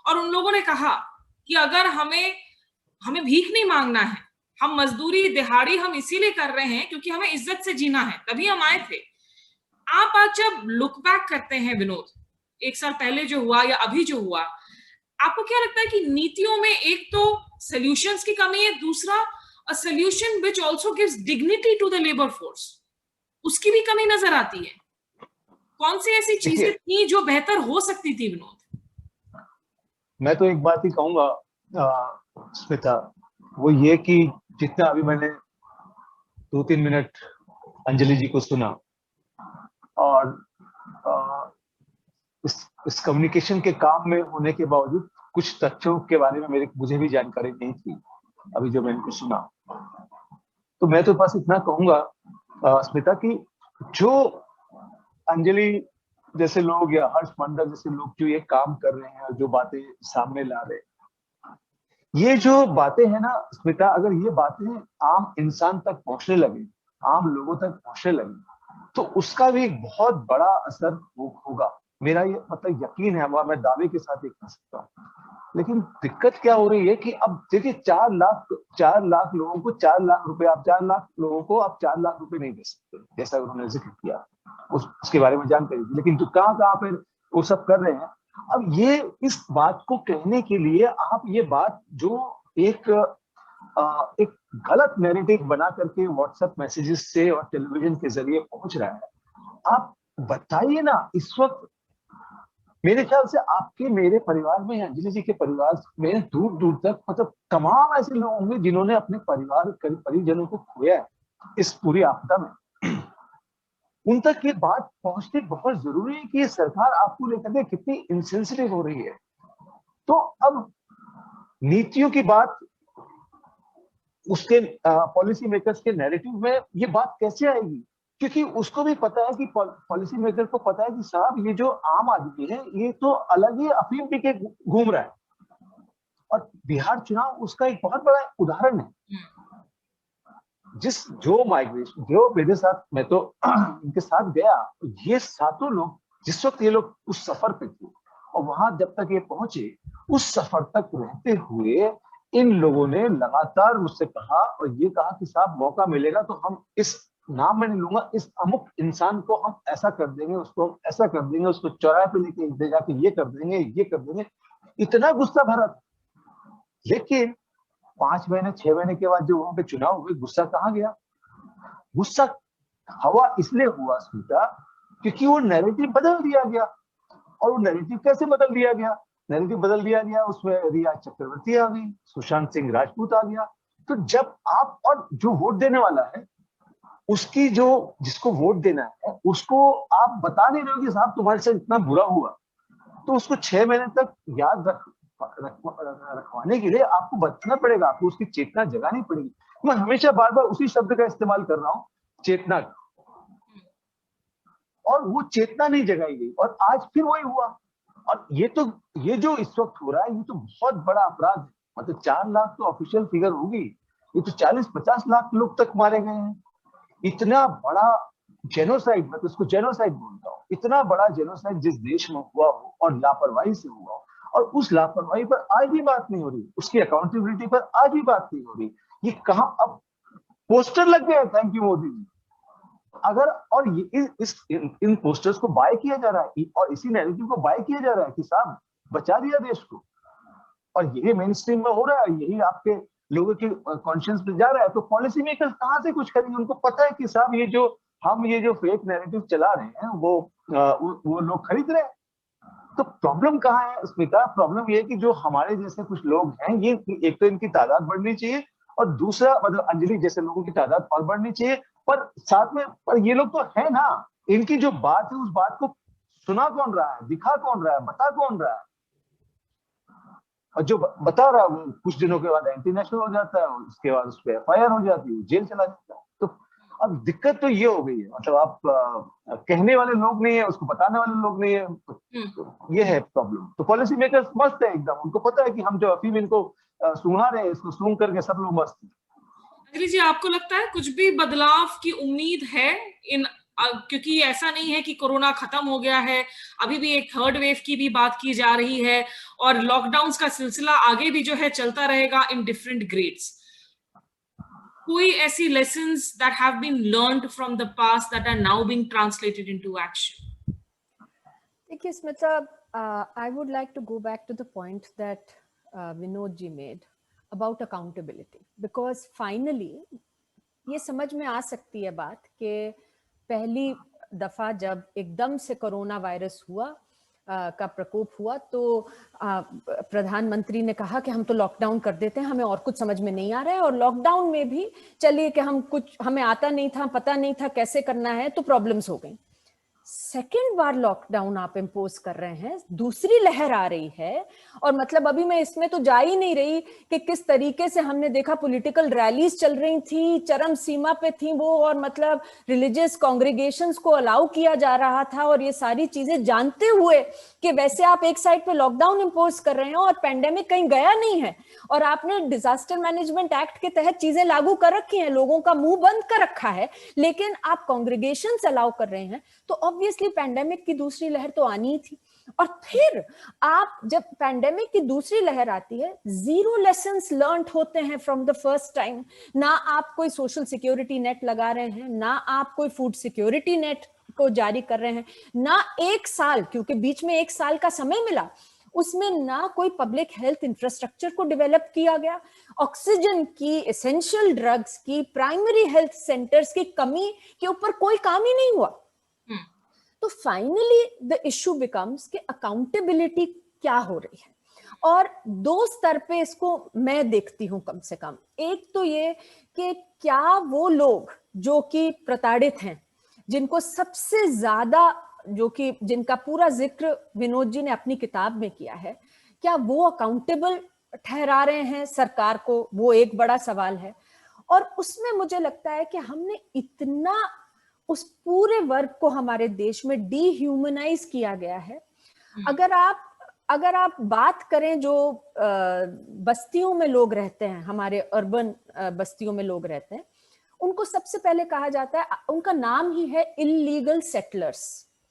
और उन लोगों ने कहा कि अगर हमें भीख नहीं मांगना है, हम मजदूरी दिहाड़ी हम इसीलिए कर रहे हैं क्योंकि हमें इज्जत से जीना है, तभी हम आए थे। आप आज जब लुक बैक करते हैं विनोद, 1 साल पहले जो हुआ या अभी जो हुआ, आपको क्या लगता है कि नीतियों में एक तो सॉल्यूशंस की कमी है, दूसरा a solution which also gives dignity to the labour force, उसकी भी कमी नजर आती है? कौन सी ऐसी चीजें थी जो बेहतर हो सकती थी विनोद? मैं तो एक बात ही कहूंगा स्मिता, वो ये कि जितना अभी मैंने 2-3 मिनट अंजलि जी को सुना, और इस कम्युनिकेशन के काम में होने के बावजूद कुछ तथ्यों के बारे में मुझे भी जानकारी नहीं थी अभी जो मैंने कुछ सुना, तो मैं तो बस इतना कहूंगा स्मिता कि जो अंजलि जैसे लोग या हर्ष मंडल जैसे लोग जो ये काम कर रहे हैं और जो बातें सामने ला रहे हैं, ये जो बातें हैं ना स्मिता, अगर ये बातें आम इंसान तक पहुंचने लगे, आम लोगों तक पहुंचने लगे, तो उसका भी एक बहुत बड़ा असर होगा। मेरा ये मतलब यकीन है, मैं दावे के साथ ये कह सकता हूँ। लेकिन दिक्कत क्या हो रही है कि अब देखिए 4 लाख लोगों को 4 लाख रुपए, आप 4 लाख लोगों को आप 4 लाख रुपए नहीं दे सकते, जैसा उन्होंने जिक्र किया, उसके बारे में जानकारी दी, लेकिन जो कहाँ पे वो सब कर रहे हैं। अब ये इस बात को कहने के लिए आप ये बात जो एक गलत नैरेटिव बना करके व्हाट्सएप मैसेजेस से और टेलीविजन के जरिए पहुंच रहा है, आप बताइए ना। इस वक्त मेरे ख्याल से आपके मेरे परिवार में, अंजलि जी के परिवार में दूर दूर तक मतलब तमाम ऐसे लोग होंगे जिन्होंने अपने परिजनों को खोया है इस पूरी आपदा में। उन तक ये बात पहुंचनी बहुत जरूरी है कि ये सरकार आपको लेकर के कितनी इनसेंसिटिव हो रही है। तो अब नीतियों की बात, उसके पॉलिसी मेकर्स के नैरेटिव में ये बात कैसे आएगी? क्योंकि उसको भी पता है कि पॉलिसी मेकर को पता है कि साहब ये जो आम आदमी है ये तो अलग ही अफीम पी के घूम रहा है, और बिहार चुनाव उसका एक बहुत बड़ा उदाहरण है। जो मेरे साथ, मैं तो इनके साथ गया, ये सातों लोग जिस वक्त ये लोग उस सफर पे थे, और वहां जब तक ये पहुंचे, उस सफर तक रहते हुए इन लोगों ने लगातार मुझसे कहा और ये कहा कि साहब मौका मिलेगा तो हम इस नाम मैं नहीं लूंगा, इस अमुक इंसान को हम ऐसा कर देंगे, उसको हम ऐसा कर देंगे, उसको चौराहे पे लेके जाके ये कर देंगे, ये कर देंगे। इतना गुस्सा भरा। लेकिन 5 महीने 6 महीने के बाद जो वहां पे चुनाव हुए, गुस्सा कहाँ गया? गुस्सा हवा इसलिए हुआ स्मिता, क्योंकि वो नैरेटिव बदल दिया गया। और वो नैरेटिव कैसे बदल दिया गया? नैरेटिव बदल दिया गया, उसमें रिया चक्रवर्ती आ गई, सुशांत सिंह राजपूत आ गया। तो जब आप, और जो वोट देने वाला है उसकी, जो जिसको वोट देना है उसको आप बता नहीं रहे हो कि साहब तुम्हारे साथ इतना बुरा हुआ, तो उसको 6 महीने तक याद रखवाने के लिए आपको बताना पड़ेगा, आपको उसकी चेतना जगानी पड़ेगी। मैं हमेशा बार बार उसी शब्द का इस्तेमाल कर रहा हूं, चेतना। और वो चेतना नहीं जगाई गई और आज फिर वही हुआ। और ये जो इस वक्त हो रहा है, ये तो बहुत बड़ा अपराध है। मतलब 4 लाख तो ऑफिशियल फिगर होगी, ये तो 40-50 लाख लोग तक मारे गए हैं। इतना बड़ा जेनोसाइड, मैं तो उसको जेनोसाइड बोलता हूँ, इतना बड़ा जेनोसाइड जिस देश में हुआ हो और लापरवाही से हुआ हो, और उस लापरवाही पर आज भी बात नहीं हो रही, उसकी अकाउंटेबिलिटी पर आज भी बात नहीं हो रही। ये कहां अब पोस्टर लग गए, थैंक यू मोदी जी। अगर और इन पोस्टर्स को बाय किया जा रहा है और इसी नैरेटिव को बाय किया जा रहा है कि साहब बचा दिया देश को, और यही मेन स्ट्रीम में हो रहा है, यही आपके लोगों के कॉन्शियस पे जा रहा है, तो पॉलिसी मेकर्स कहां से कुछ करेंगे? उनको पता है कि साहब ये जो फेक नैरेटिव चला रहे हैं वो लोग खरीद रहे हैं। तो प्रॉब्लम कहाँ है स्मिता? प्रॉब्लम ये है कि जो हमारे जैसे कुछ लोग हैं, ये एक तो इनकी तादाद बढ़नी चाहिए, और दूसरा मतलब अंजलि जैसे लोगों की तादाद और बढ़नी चाहिए, पर साथ में पर ये लोग तो है ना, इनकी जो बात है उस बात को सुना कौन रहा है, दिखा कौन रहा है, बता कौन रहा है? और जो बता रहा है वो कुछ दिनों के बाद एंटी नेशनल हो जाता है, उसके बाद उस पर FIR हो जाती है, जेल चला जाता है। तो अब दिक्कत तो ये हो गई है, मतलब आप कहने वाले लोग नहीं है, उसको बताने वाले लोग नहीं है, तो ये है प्रॉब्लम। तो पॉलिसी मेकर्स मस्त है एकदम, उनको पता है कि हम जो अफीम इनको सूंघा रहे हैं, इसको सूंघ करके सब लोग मस्त है। अंजलि जी, आपको लगता है कुछ भी बदलाव की उम्मीद है इन, क्योंकि ऐसा नहीं है कि कोरोना खत्म हो गया है, अभी भी एक थर्ड वेव की भी बात की जा रही है और लॉकडाउन का सिलसिला आगे भी जो है चलता रहेगा इन डिफरेंट ग्रेड्स। कोई ऐसी lessons that have been learned from the past that are now being translated into action? देखिए Smita, I would like to go back to the point that Vinod ji made about accountability, because finally ये समझ में आ सकती है बात कि पहली दफा जब एकदम से कोरोना वायरस हुआ का प्रकोप हुआ, तो प्रधानमंत्री ने कहा कि हम तो लॉकडाउन कर देते हैं, हमें और कुछ समझ में नहीं आ रहा है, और लॉकडाउन में भी चलिए कि हमें आता नहीं था, पता नहीं था कैसे करना है, तो प्रॉब्लम्स हो गई। सेकेंड बार लॉकडाउन आप इम्पोज कर रहे हैं, दूसरी लहर आ रही है, और मतलब अभी मैं इसमें तो जा ही नहीं रही कि किस तरीके से हमने देखा पॉलिटिकल रैलीज चल रही थी, चरम सीमा पे थी वो, और मतलब रिलीजियस कांग्रेगेशंस को अलाउ किया जा रहा था, और ये सारी चीजें जानते हुए कि वैसे आप एक साइड पे लॉकडाउन इम्पोज कर रहे हैं और पेंडेमिक कहीं गया नहीं है, और आपने डिजास्टर मैनेजमेंट एक्ट के तहत चीजें लागू कर रखी हैं, लोगों का मुंह बंद कर रखा है, लेकिन आप कांग्रेगेशंस अलाउ कर रहे हैं, तो ऑब्वियसली पैंडेमिक की दूसरी लहर तो आनी ही थी। और फिर आप जब पैंडेमिक की दूसरी लहर आती है, जीरो लेसन्स लर्न्ड होते हैं फ्रॉम द फर्स्ट टाइम। ना आप कोई सोशल सिक्योरिटी नेट लगा रहे हैं, ना आप कोई फूड सिक्योरिटी नेट को जारी कर रहे हैं, ना 1 साल, क्योंकि बीच में 1 साल का समय मिला, उसमें ना कोई पब्लिक हेल्थ इंफ्रास्ट्रक्चर को डेवलप किया गया, ऑक्सीजन की, एसेंशियल ड्रग्स की, प्राइमरी हेल्थ सेंटर्स की कमी के ऊपर कोई काम ही नहीं हुआ। तो फाइनली द इश्यू बिकम्स कि अकाउंटेबिलिटी क्या हो रही है, और 2 स्तर पे इसको मैं देखती हूं कम से कम। एक तो ये कि क्या वो लोग जो कि प्रताड़ित हैं, जिनको सबसे ज्यादा, जो कि जिनका पूरा जिक्र विनोद जी ने अपनी किताब में किया है, क्या वो अकाउंटेबल ठहरा रहे हैं सरकार को, वो एक बड़ा सवाल है। और उसमें मुझे लगता है कि हमने इतना उस पूरे वर्ग को हमारे देश में डीह्यूमनाइज किया गया है। अगर आप बात करें जो बस्तियों में लोग रहते हैं, हमारे अर्बन बस्तियों में लोग रहते हैं, उनको सबसे पहले कहा जाता है, उनका नाम ही है इल्लीगल सेटलर्स।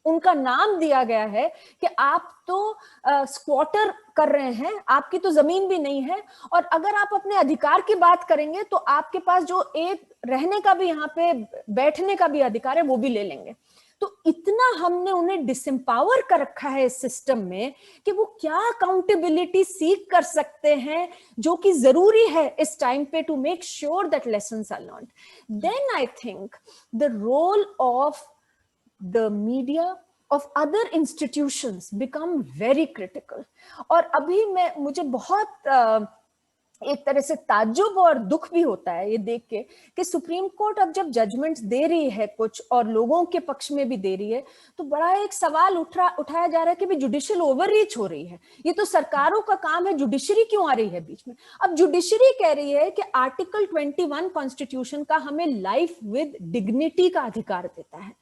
उनका नाम दिया गया है कि आप तो स्क्वाटर कर रहे हैं, आपकी तो जमीन भी नहीं है, और अगर आप अपने अधिकार की बात करेंगे तो आपके पास जो एक रहने का भी, यहाँ पे बैठने का भी अधिकार है, वो भी ले लेंगे। तो इतना हमने उन्हें डिसएम्पावर कर रखा है इस सिस्टम में कि वो क्या अकाउंटेबिलिटी सीख कर सकते हैं, जो कि जरूरी है इस टाइम पे to make sure that lessons are learned. Then I think the role of the media of other institutions become very critical। और अभी मुझे बहुत एक तरह से ताज्जुब और दुख भी होता है ये देख के कि सुप्रीम कोर्ट अब जब जजमेंट्स दे रही है कुछ और लोगों के पक्ष में भी दे रही है, तो बड़ा एक सवाल उठाया जा रहा है कि भी जुडिशियल ओवररीच हो रही है। ये तो सरकारों का काम है, जुडिशरी क्यों आ रही है बीच में? अब जुडिशरी कह रही है कि आर्टिकल 21 कॉन्स्टिट्यूशन का हमें लाइफ विद डिग्निटी का अधिकार देता है।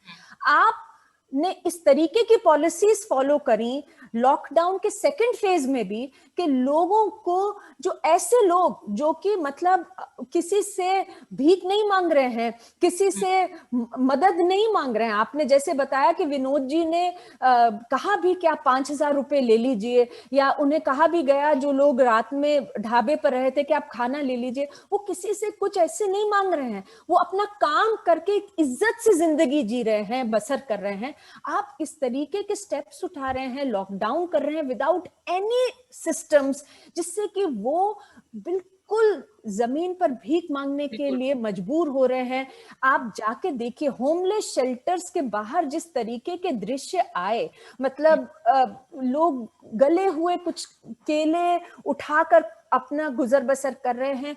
आपने इस तरीके की पॉलिसीज फॉलो करी लॉकडाउन के सेकंड फेज में भी कि लोगों को, जो ऐसे लोग जो कि मतलब किसी से भीख नहीं मांग रहे हैं, किसी से मदद नहीं मांग रहे हैं, आपने जैसे बताया कि विनोद जी ने कहा भी कि आप 5,000 रुपए ले लीजिए, या उन्हें कहा भी गया जो लोग रात में ढाबे पर रहे थे कि आप खाना ले लीजिए, वो किसी से कुछ ऐसे नहीं मांग रहे हैं, वो अपना काम करके इज्जत से जिंदगी जी रहे हैं, बसर कर रहे हैं। आप इस तरीके के स्टेप्स उठा रहे हैं, लॉकडाउन कर रहे हैं विदाउट एनी सिस्टम्स, जिससे कि वो बिल्कुल जमीन पर भीख मांगने के लिए मजबूर हो रहे हैं। आप जाके देखिए होमलेस शेल्टर्स के बाहर जिस तरीके के दृश्य आए, मतलब लोग गले हुए कुछ केले उठाकर अपना गुजर बसर कर रहे हैं।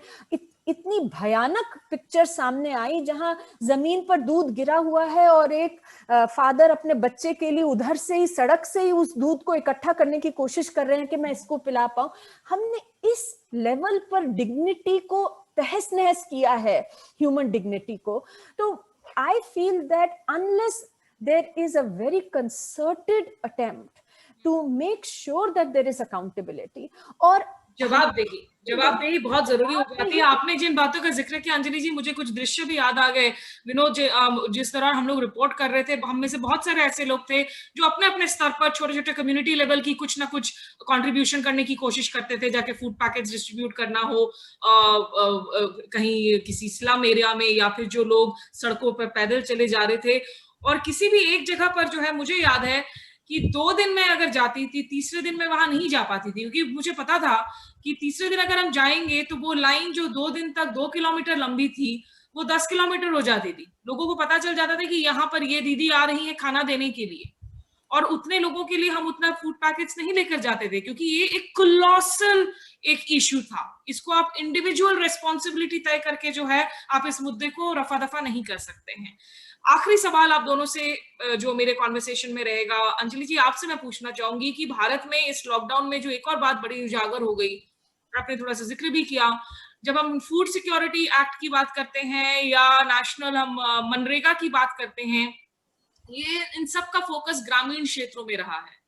इतनी भयानक पिक्चर सामने आई जहां जमीन पर दूध गिरा हुआ है और एक फादर अपने बच्चे के लिए उधर से ही, सड़क से ही उस दूध को इकट्ठा करने की कोशिश कर रहे हैं कि मैं इसको पिला पाऊं। हमने इस लेवल पर डिग्निटी को तहस नहस किया है, ह्यूमन डिग्निटी को। तो I feel that unless there is a very concerted attempt to make sure that there is accountability, और जवाबदेही बहुत जरूरी हो जाती है। आपने जिन बातों का जिक्र किया अंजलि जी, मुझे कुछ दृश्य भी याद आ गए। विनोद जी, जिस दौरान हम लोग रिपोर्ट कर रहे थे, हम में से बहुत सारे ऐसे लोग थे जो अपने अपने स्तर पर छोटे छोटे कम्युनिटी लेवल की कुछ ना कुछ कंट्रीब्यूशन करने की कोशिश करते थे, जाके फूड पैकेट डिस्ट्रीब्यूट करना हो कहीं किसी स्लम एरिया में, या फिर जो लोग सड़कों पर पैदल चले जा रहे थे। और किसी भी एक जगह पर जो है, मुझे याद है कि 2 दिन में अगर जाती थी, तीसरे दिन में वहां नहीं जा पाती थी, क्योंकि मुझे पता था कि तीसरे दिन अगर हम जाएंगे तो वो लाइन जो 2 दिन तक 2 किलोमीटर लंबी थी, वो 10 किलोमीटर हो जाती थी। लोगों को पता चल जाता था कि यहाँ पर ये दीदी आ रही है खाना देने के लिए, और उतने लोगों के लिए हम उतना फूड पैकेट्स नहीं लेकर जाते थे, क्योंकि ये एक कोलोसल एक इश्यू था। इसको आप इंडिविजुअल रेस्पॉन्सिबिलिटी तय करके जो है, आप इस मुद्दे को रफा दफा नहीं कर सकते हैं। आखिरी सवाल आप दोनों से जो मेरे कॉन्वर्सेशन में रहेगा, अंजलि जी आपसे मैं पूछना चाहूंगी कि भारत में इस लॉकडाउन में जो एक और बात बड़ी उजागर हो गई, आपने थोड़ा सा जिक्र भी किया, जब हम फूड सिक्योरिटी एक्ट की बात करते हैं या नेशनल हम मनरेगा की बात करते हैं, ये इन सब का फोकस ग्रामीण क्षेत्रों में रहा है।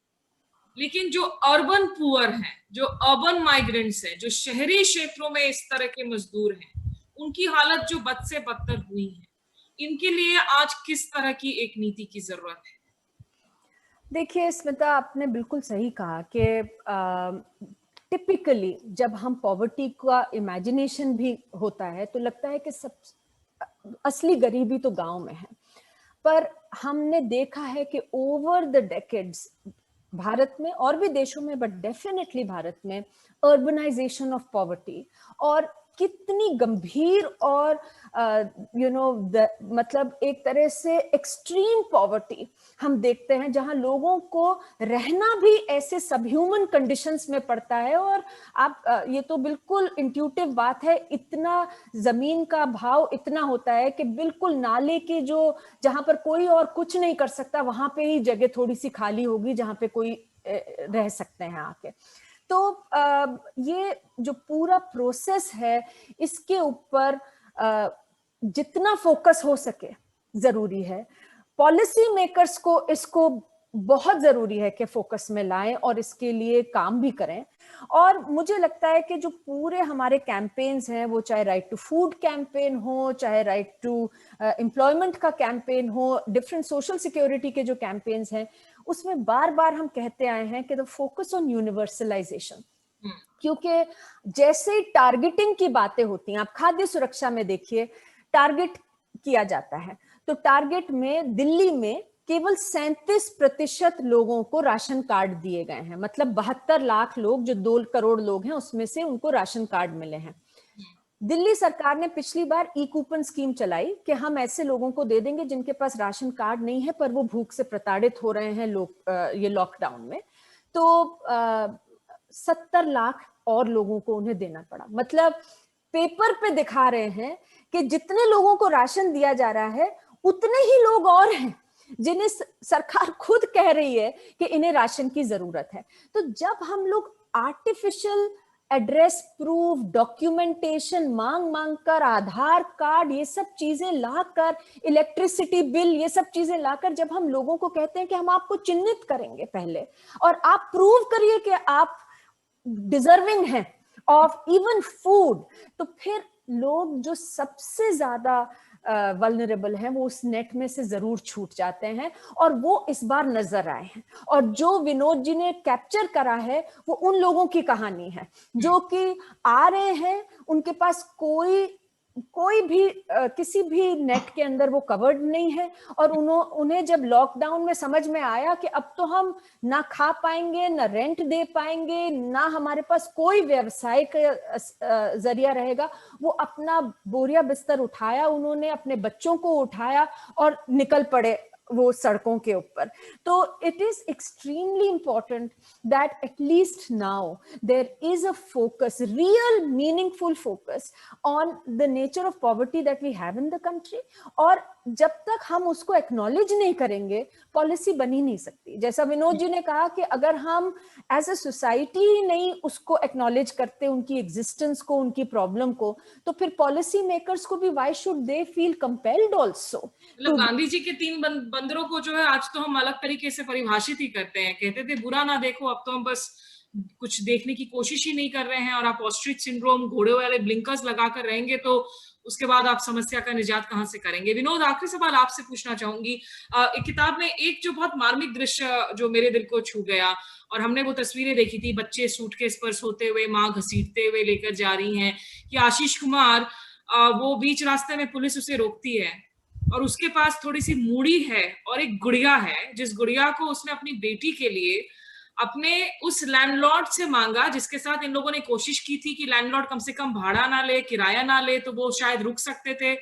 लेकिन जो अर्बन पुअर हैं, जो अर्बन माइग्रेंट्स हैं, जो शहरी क्षेत्रों में इस तरह के मजदूर हैं, उनकी हालत जो बद से बदतर हुई है, इनके लिए आज किस तरह की एक नीति की जरूरत है? देखिए स्मिता, आपने बिल्कुल सही कहा कि टिपिकली जब हम पॉवर्टी का इमेजिनेशन भी होता है तो लगता है कि सब असली गरीबी तो गांव में है, पर हमने देखा है कि ओवर द डेकेड्स भारत में और भी देशों में, बट डेफिनेटली भारत में, अर्बनाइजेशन ऑफ पॉवर्टी और कितनी गंभीर और मतलब एक तरह से एक्सट्रीम पॉवर्टी हम देखते हैं, जहां लोगों को रहना भी ऐसे सबह्यूमन कंडीशंस में पड़ता है। और आप ये तो बिल्कुल इंट्यूटिव बात है, इतना जमीन का भाव इतना होता है कि बिल्कुल नाले की जो, जहां पर कोई और कुछ नहीं कर सकता, वहां पे ही जगह थोड़ी सी खाली होगी जहां पे कोई रह सकते हैं आके। तो ये जो पूरा प्रोसेस है, इसके ऊपर जितना फोकस हो सके जरूरी है। पॉलिसी मेकर्स को इसको बहुत जरूरी है कि फोकस में लाएं और इसके लिए काम भी करें। और मुझे लगता है कि जो पूरे हमारे कैंपेन्स हैं, वो चाहे राइट टू फूड कैंपेन हो, चाहे राइट टू एम्प्लॉयमेंट का कैंपेन हो, डिफरेंट सोशल सिक्योरिटी के जो कैंपेन्स हैं, उसमें बार बार हम कहते आए हैं कि द फोकस ऑन यूनिवर्सलाइजेशन। क्योंकि जैसे टारगेटिंग की बातें होती हैं, आप खाद्य सुरक्षा में देखिए, टारगेट किया जाता है, तो टारगेट में दिल्ली में केवल 37% लोगों को राशन कार्ड दिए गए हैं। मतलब 72 लाख लोग, जो 2 करोड़ लोग हैं, उसमें से उनको राशन कार्ड मिले हैं। दिल्ली सरकार ने पिछली बार ई कूपन स्कीम चलाई कि हम ऐसे लोगों को दे देंगे जिनके पास राशन कार्ड नहीं है पर वो भूख से प्रताड़ित हो रहे हैं ये लॉकडाउन में। तो 70 लाख और लोगों को उन्हें देना पड़ा। मतलब पेपर पे दिखा रहे हैं कि जितने लोगों को राशन दिया जा रहा है उतने ही लोग और हैं जिन्हें सरकार खुद कह रही है कि इन्हें राशन की जरूरत है। तो जब हम लोग आर्टिफिशियल एड्रेस प्रूफ, डॉक्यूमेंटेशन मांग कर, आधार कार्ड, ये सब चीजें लाकर, इलेक्ट्रिसिटी बिल, ये सब चीजें लाकर जब हम लोगों को कहते हैं कि हम आपको चिन्हित करेंगे पहले और आप प्रूव करिए कि आप डिजर्विंग हैं ऑफ इवन फूड, तो फिर लोग जो सबसे ज्यादा वल्नरेबल हैं वो उस नेट में से जरूर छूट जाते हैं। और वो इस बार नजर आए हैं। और जो विनोद जी ने कैप्चर करा है वो उन लोगों की कहानी है जो कि आ रहे हैं, उनके पास कोई भी किसी भी नेट के अंदर वो कवर्ड नहीं है, और उन्हें जब लॉकडाउन में समझ में आया कि अब तो हम ना खा पाएंगे, ना रेंट दे पाएंगे, ना हमारे पास कोई व्यवसाय का जरिया रहेगा, वो अपना बोरिया बिस्तर उठाया, उन्होंने अपने बच्चों को उठाया और निकल पड़े वो सड़कों के ऊपर। तो it is extremely important that at least now there is a focus, real meaningful focus on the nature of poverty that we have in the country. और जब तक हम उसको एक्नॉलेज नहीं करेंगे पॉलिसी बन ही नहीं सकती। जैसा विनोद जी ने कहा कि अगर हम एज अ सोसाइटी ही नहीं उसको एक्नॉलेज करते, उनकी एग्जिस्टेंस को, उनकी प्रॉब्लम को, तो फिर पॉलिसी मेकर्स को भी why should they feel compelled also. मतलब गांधी जी के 3 बंदरों को जो है आज तो हम अलग तरीके से परिभाषित ही करते हैं। कहते थे बुरा ना देखो, अब तो हम बस कुछ देखने की कोशिश ही नहीं कर रहे हैं। और आप ऑस्ट्रिच सिंड्रोम, घोड़े वाले ब्लिंकर्स लगाकर रहेंगे तो उसके बाद आप समस्या का निजात कहां से करेंगे। विनोद, आखिरी सवाल आपसे पूछना चाहूंगी। एक किताब में एक जो बहुत मार्मिक दृश्य जो मेरे दिल को छू गया, और हमने वो तस्वीरें देखी थी, बच्चे सूटकेस पर सोते हुए, माँ घसीटते हुए लेकर जा रही हैं, कि आशीष कुमार वो बीच रास्ते में पुलिस उसे रोकती है और उसके पास थोड़ी सी मूड़ी है और एक गुड़िया है, जिस गुड़िया को उसने अपनी बेटी के लिए अपने उस लैंडलॉर्ड से मांगा, जिसके साथ इन लोगों ने कोशिश की थी कि लैंडलॉर्ड कम से कम भाड़ा ना ले, किराया ना ले, तो वो शायद रुक सकते थे।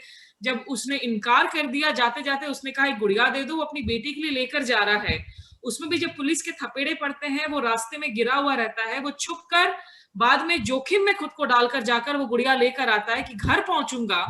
जब उसने इनकार कर दिया, जाते जाते उसने कहा एक गुड़िया दे दो, वो अपनी बेटी के लिए लेकर जा रहा है। उसमें भी जब पुलिस के थपेड़े पड़ते हैं, वो रास्ते में गिरा हुआ रहता है, वो छुप कर बाद में जोखिम में खुद को डालकर जाकर वो गुड़िया लेकर आता है कि घर पहुंचूंगा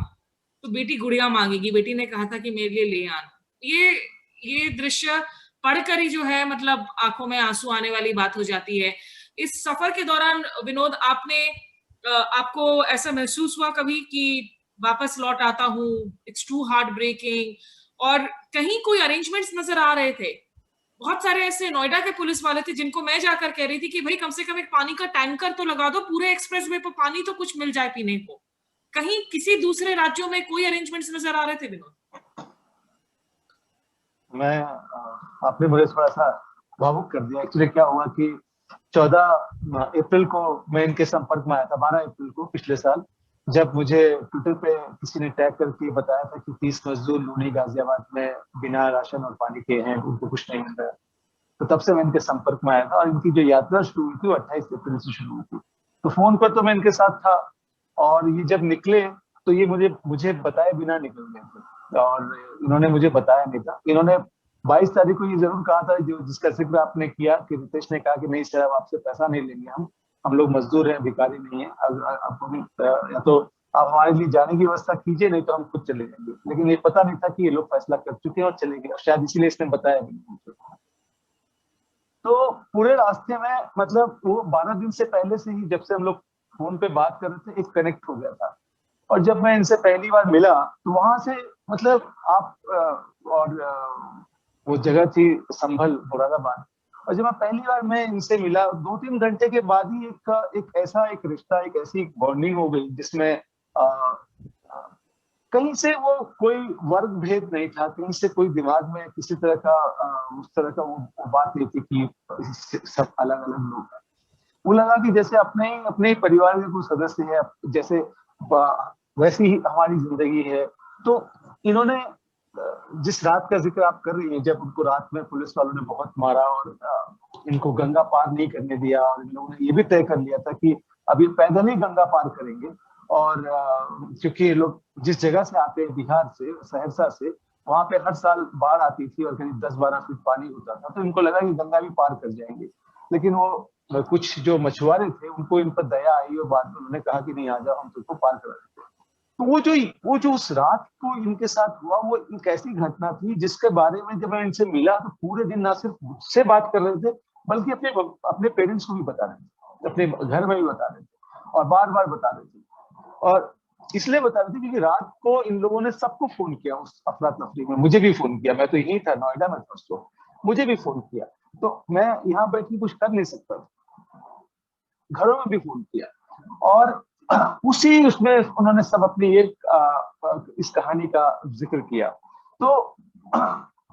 तो बेटी गुड़िया मांगेगी, बेटी ने कहा था कि मेरे लिए ले आना। ये दृश्य पढ़कर ही जो है मतलब आंखों में आंसू आने वाली बात हो जाती है। इस सफर के दौरान विनोद, आपको ऐसा महसूस हुआ कभी कि वापस लौट आता हूँ, इट्स टू हार्ट ब्रेकिंग, और कहीं कोई अरेंजमेंट्स नजर आ रहे थे? बहुत सारे ऐसे नोएडा के पुलिस वाले थे जिनको मैं जाकर कह रही थी कि भाई कम से कम एक पानी का टैंकर तो लगा दो, पूरे एक्सप्रेसवे पर पानी तो कुछ मिल जाए पीने को। कहीं किसी दूसरे राज्यों में कोई अरेंजमेंट्स नजर आ रहे थे विनोद? आपने मुझे थोड़ा सा भावुक कर दिया। एक्चुअली क्या हुआ कि 14 अप्रैल को मैं इनके संपर्क में आया था, 12 अप्रैल को पिछले साल, जब मुझे ट्विटर पे किसी ने टैग करके बताया था कि 30 मजदूर लूनी गाजियाबाद में बिना राशन और पानी के हैं, उनको कुछ नहीं मिल रहा है। तो तब से मैं इनके संपर्क में आया था और इनकी जो यात्रा शुरू हुई थी वो 28 अप्रैल से शुरू हुई थी। तो फोन पर तो मैं इनके साथ था और ये जब निकले तो ये मुझे बताए बिना निकल गए थे और इन्होंने मुझे बताया नहीं था। इन्होंने 22 तारीख को ये जरूर कहा था, जो जिसका जिक्र आपने किया कि रितेश ने कहा कि नहीं सर, अब आपसे पैसा नहीं लेंगे, हम लोग मजदूर हैं, भिखारी नहीं है, या तो आप हमारे लिए जाने की व्यवस्था कीजिए, नहीं तो हम खुद चले जाएंगे। लेकिन ये पता नहीं था कि ये लोग फैसला कर चुके हैं और चले गए, शायद इसीलिए इसने बताया भी नहीं। तो पूरे रास्ते में मतलब वो 12 दिन से पहले से ही, जब से हम लोग फोन पे बात कर रहे थे, एक कनेक्ट हो गया था। और जब मैं इनसे पहली बार मिला तो वहां से मतलब आप और वो जगह थी संभल, मुरादाबाद। और जब मैं इनसे मिला, 2-3 घंटे के बाद ही एक ऐसा एक रिश्ता, एक ऐसी बॉन्डिंग हो गई जिसमें कहीं से वो कोई वर्ग भेद नहीं था, कहीं से कोई दिमाग में किसी तरह का उस तरह का वो बात नहीं थी कि सब अलग अलग लोग हैं। वो लगा कि जैसे अपने ही परिवार के कुछ सदस्य है, जैसे वैसी ही हमारी जिंदगी है। तो इन्होंने जिस रात का जिक्र आप कर रही हैं, जब उनको रात में पुलिस वालों ने बहुत मारा और इनको गंगा पार नहीं करने दिया, और इन लोगों ने ये भी तय कर लिया था कि अभी पैदल ही गंगा पार करेंगे। और क्योंकि ये लोग जिस जगह से आते हैं, बिहार से, सहरसा से, वहां पे हर साल बाढ़ आती थी और करीब 10-12 फीट पानी होता था, तो इनको लगा कि गंगा भी पार कर जाएंगे। लेकिन वो कुछ जो मछुआरे थे, उनको इन पर दया आई और बाद में उन्होंने कहा कि नहीं, आ जाओ, हम तुमको पार करा देते हैं। तो वो जो उस रात को इनके साथ हुआ, वो एक ऐसी घटना थी जिसके बारे में जब मैं इनसे मिला तो पूरे दिन ना सिर्फ मुझसे बात कर रहे थे, बल्कि अपने पेरेंट्स को भी बता रहे थे, अपने घर में भी बता रहे थे और बार बार बता रहे थे। और इसलिए बता रहे थे क्योंकि रात को इन लोगों ने सबको फोन किया उस अफरा तफरी में। मुझे भी फोन किया, मैं तो यही था, नोएडा में था, तो मुझे भी फोन किया। तो मैं यहाँ बैठ के कुछ कर नहीं सकता, घरों में भी फोन किया। और उसी उसमें उन्होंने सब अपनी इस कहानी का जिक्र किया। तो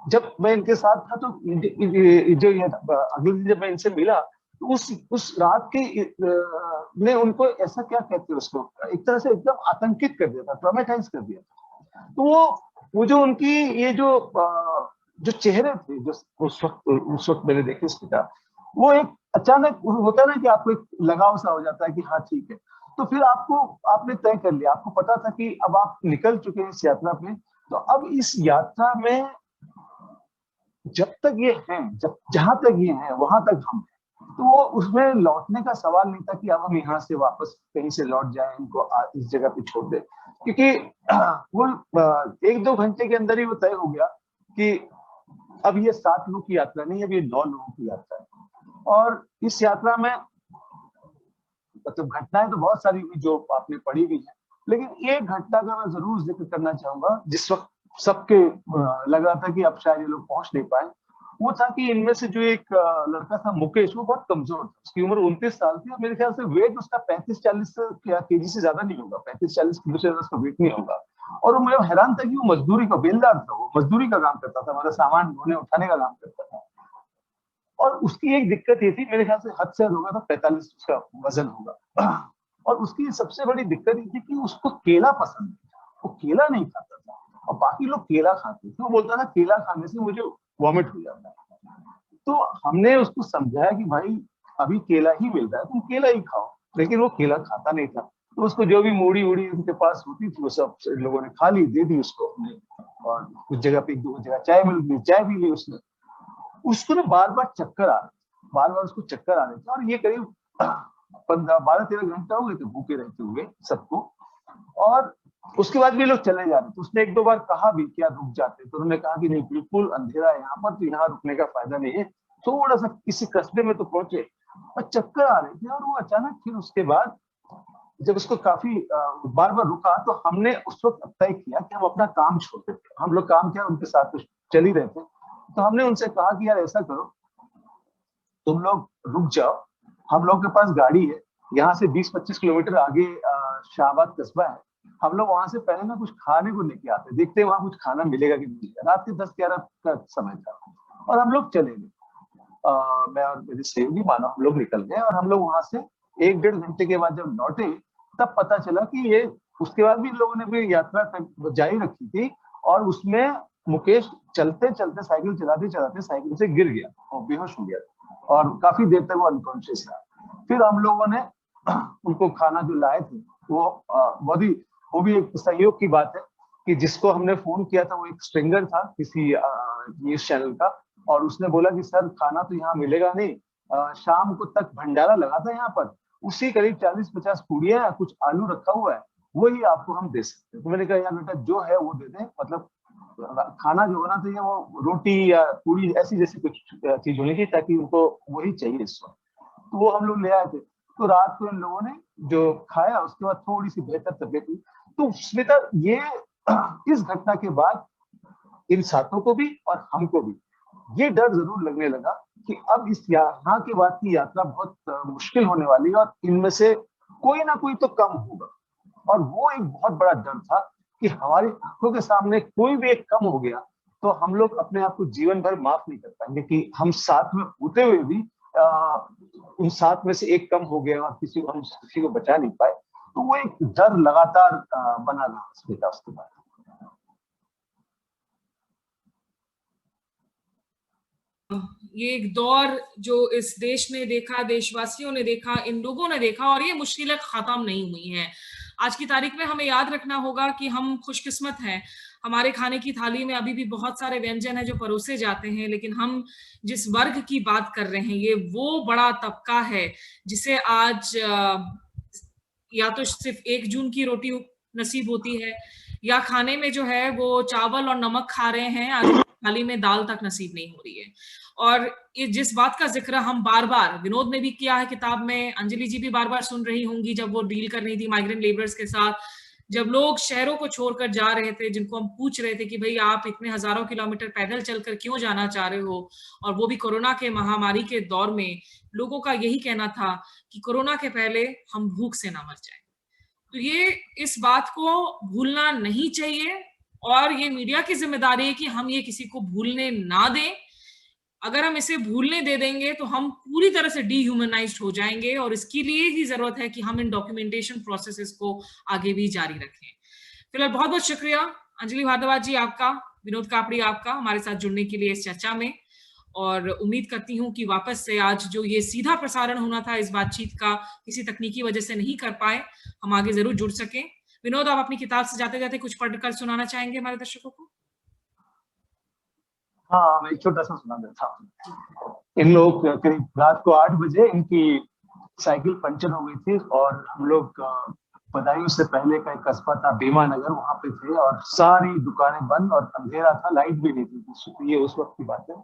जब मैं इनके साथ था, तो जो ये अगले दिन जब मैं इनसे मिला, तो उस रात के ने उनको ऐसा क्या कहते हैं उसको, एक तरह से एकदम आतंकित कर दिया था, ट्रॉमेटाइज कर दिया था। तो वो जो उनकी ये जो चेहरे थे, जो उस वक्त मैंने देखे उसके था, वो एक अचानक होता है ना कि आपको एक लगाव सा हो जाता है कि हाँ ठीक है। तो फिर आपने तय कर लिया, आपको पता था कि अब आप निकल चुके हैं इस यात्रा पे। तो अब इस यात्रा में जब तक ये हैं, जहां तक ये हैं वहां तक हम हैं। तो वो उसमें लौटने का सवाल नहीं था कि अब हम यहाँ से वापस कहीं से लौट जाएं, इनको इस जगह पे छोड़ दें। क्योंकि वो 1-2 घंटे के अंदर ही वो तय हो गया कि अब ये 7 लोग की यात्रा नहीं, अब ये 9 लोगों की यात्रा है। और इस यात्रा में मतलब घटनाएं तो बहुत सारी हुई जो आपने पढ़ी भी है, लेकिन एक घटना का मैं जरूर जिक्र करना चाहूंगा जिस वक्त सबके लग रहा था कि अब शायद ये लोग पहुंच नहीं पाए। वो था कि इनमें से जो एक लड़का था मुकेश, वो बहुत कमजोर था, उसकी उम्र 29 साल थी और मेरे ख्याल से वेट उसका 35-40 केजी से ज्यादा नहीं होगा, 35-40 किलो से ज्यादा उसका वेट नहीं होगा। और वो मुझे हैरान था कि वो मजदूरी का बेलदार था, वो मजदूरी का काम करता था, मतलब सामान ढोने उठाने का काम करता था। और उसकी एक दिक्कत ये थी, मेरे ख्याल से हद से हद होगा तो 45 उसका वजन होगा। और उसकी सबसे बड़ी दिक्कत ये थी कि उसको केला पसंद था, वो केला नहीं खाता था और बाकी लोग केला खाते थे। वो बोलता था केला खाने से मुझे वॉमिट हो जाता है। तो हमने उसको समझाया कि भाई अभी केला ही मिल रहा है, तुम केला ही खाओ, लेकिन वो केला खाता नहीं था। तो उसको जो भी मूड़ी उड़ी उनके पास होती थी वो सब लोगों ने खा ली, दे दी उसको अपने। और कुछ जगह पे 1-2 जगह चाय मिल गई, चाय भी ली उसने। उसको ना बार बार चक्कर आ रहे थे, बार बार उसको चक्कर आ रहे थे, और ये करीब 12-13 घंटा हो गए थे भूखे रहते हुए सबको। और उसके बाद भी लोग चले जा रहे थे। उसने 1-2 बार कहा भी क्या रुक जाते, तो उन्होंने कहा कि नहीं, बिल्कुल अंधेरा है यहाँ पर, तो यहाँ रुकने का फायदा नहीं है, थोड़ा सा किसी कस्बे में तो पहुंचे। और चक्कर आ रहे थे। और वो अचानक फिर उसके बाद जब उसको काफी बार बार रुका, तो हमने उस वक्त तय किया कि हम अपना काम छोड़ देते। हम लोग काम क्या, उनके साथ तो चल ही रहे थे। तो हमने उनसे कहा कि यार ऐसा करो, तुम लोग रुक जाओ, हम लोग के पास गाड़ी है, यहाँ से 20-25 किलोमीटर आगे शाहबाद कस्बा है, हम लोग वहां से पहले ना कुछ खाने को लेके आते, देखते हैं वहां कुछ खाना मिलेगा कि नहीं। रात के 10-11 का समय था और हम लोग चले गए। मैं और मेरी सहयोगी मानो हम लोग निकल गए। और हम लोग वहां से 1-1.5 घंटे के बाद जब लौटे, तब पता चला कि ये उसके बाद भी लोगों ने भी यात्रा जारी रखी थी। और उसमें मुकेश चलते चलते, साइकिल चलाते चलाते साइकिल से गिर गया और बेहोश हो गया और काफी देर तक वो अनकॉन्शियस रहा। फिर हम लोगों ने उनको खाना जो लाए थे वो वो भी एक संयोग की बात है कि जिसको हमने फोन किया था वो एक स्ट्रिंगर था किसी न्यूज चैनल का। और उसने बोला कि सर खाना तो यहाँ मिलेगा नहीं, शाम को तक भंडारा लगा था यहाँ पर, उसी करीब 40-50 पूड़ियां, कुछ आलू रखा हुआ है, वही आपको हम दे सकते हैं। तो मैंने कहा यार बेटा जो है वो दे दें, मतलब खाना जो होना चाहिए वो रोटी या पूरी ऐसी जैसी कुछ चीज होनी चाहिए, ताकि उनको वही चाहिए इस वक्त। तो वो हम लोग ले आए थे। तो रात को इन लोगों ने जो खाया उसके बाद थोड़ी सी बेहतर तबीयत हुई। तो स्मिता, ये इस घटना के बाद इन साथों को भी और हमको भी ये डर जरूर लगने लगा कि अब इस यहाँ के बाद की यात्रा बहुत मुश्किल होने वाली है और इनमें से कोई ना कोई तो कम होगा। और वो एक बहुत बड़ा डर था कि हमारी आंखों के सामने कोई भी एक कम हो गया तो हम लोग अपने आप को जीवन भर माफ नहीं कर पाएंगे कि हम साथ में होते हुए भी उन सात में से एक कम हो गया और हम किसी को बचा नहीं पाए। तो वो एक डर लगातार बना रहा उसके बाद। ये एक दौर जो इस देश ने देखा, देशवासियों ने देखा, इन लोगों ने देखा, और ये मुश्किलें खत्म नहीं हुई हैं। आज की तारीख में हमें याद रखना होगा कि हम खुशकिस्मत हैं, हमारे खाने की थाली में अभी भी बहुत सारे व्यंजन हैं जो परोसे जाते हैं, लेकिन हम जिस वर्ग की बात कर रहे हैं, ये वो बड़ा तबका है जिसे आज या तो सिर्फ 1 जून की रोटी नसीब होती है, या खाने में जो है वो चावल और नमक खा रहे हैं, आज थाली में दाल तक नसीब नहीं हो रही है। और ये जिस बात का जिक्र हम बार बार, विनोद ने भी किया है किताब में, अंजलि जी भी बार बार सुन रही होंगी जब वो डील कर रही थी माइग्रेंट लेबरर्स के साथ, जब लोग शहरों को छोड़कर जा रहे थे, जिनको हम पूछ रहे थे कि भाई आप इतने हजारों किलोमीटर पैदल चलकर क्यों जाना चाह रहे हो, और वो भी कोरोना के महामारी के दौर में, लोगों का यही कहना था कि कोरोना के पहले हम भूख से ना मर जाए। तो ये इस बात को भूलना नहीं चाहिए, और ये मीडिया की जिम्मेदारी है कि हम ये किसी को भूलने ना दें। अगर हम इसे भूलने दे देंगे तो हम पूरी तरह से डीह्यूमनाइज्ड हो जाएंगे, और इसके लिए ही जरूरत है कि हम इन डॉक्यूमेंटेशन प्रोसेसेस को आगे भी जारी रखें। फिलहाल बहुत बहुत शुक्रिया अंजलि भारद्वाज जी आपका, विनोद कापड़ी आपका, हमारे साथ जुड़ने के लिए इस चर्चा में। और उम्मीद करती हूँ कि वापस से आज जो ये सीधा प्रसारण होना था इस बातचीत का, किसी तकनीकी वजह से नहीं कर पाए, हम आगे जरूर जुड़ सकें। विनोद, आप अपनी किताब से जाते जाते कुछ पढ़कर सुनाना चाहेंगे हमारे दर्शकों को? हाँ, मैं एक छोटा सा सुना देता हूँ। इन लोग करीब रात को 8 बजे इनकी साइकिल पंचर हो गई थी और हम लोग बदायूं से पहले का एक कस्बा था भीमा नगर, वहां पे थे और सारी दुकानें बंद और अंधेरा था, लाइट भी नहीं थी। ये उस वक्त की बात है,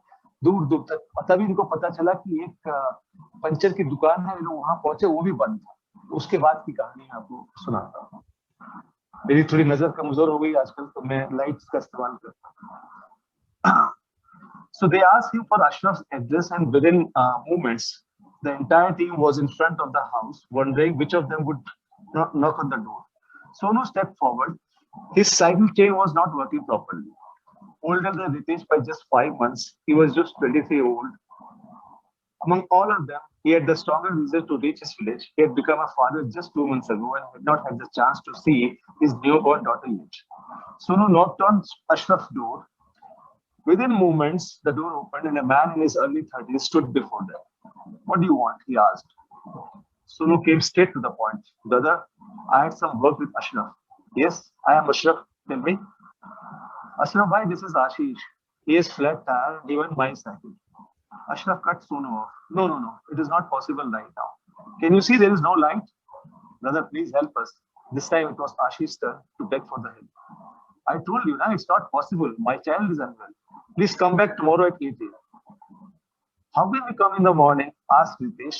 दूर दूर तक। तभी इनको पता चला कि एक पंचर की दुकान है, लोग वहां पहुंचे, वो भी बंद था। उसके बाद की कहानी आपको सुनाता हूँ। मेरी थोड़ी नजर कमजोर हो गई आजकल, तो मैं लाइट्स का इस्तेमाल करता हूँ। So they asked him for Ashraf's address, and within moments, the entire team was in front of the house, wondering which of them would knock on the door. Sonu stepped forward. His cycle chain was not working properly. Older than Ritesh by just 5 months, he was just 23 old. Among all of them, he had the stronger reason to reach his village. He had become a father just 2 months ago and had not had the chance to see his newborn daughter yet. Sonu knocked on Ashraf's door. Within moments, the door opened and a man in his early 30s stood before them. "What do you want?" he asked. Sonu came straight to the point. "Brother, I had some work with Ashraf." "Yes, I am Ashraf. Tell me." "Ashraf bhai, this is Ashish. He is flat tire and even my cycle." Ashraf cut Sonu off. No, it is not possible right now. "Can you see there is no light?" "Brother, please help us." This time it was Ashish's turn to beg for the help. "I told you, it's not possible. My child is unwell. Please come back tomorrow at 8 a.m. "How can we come in the morning?" asked Ritesh.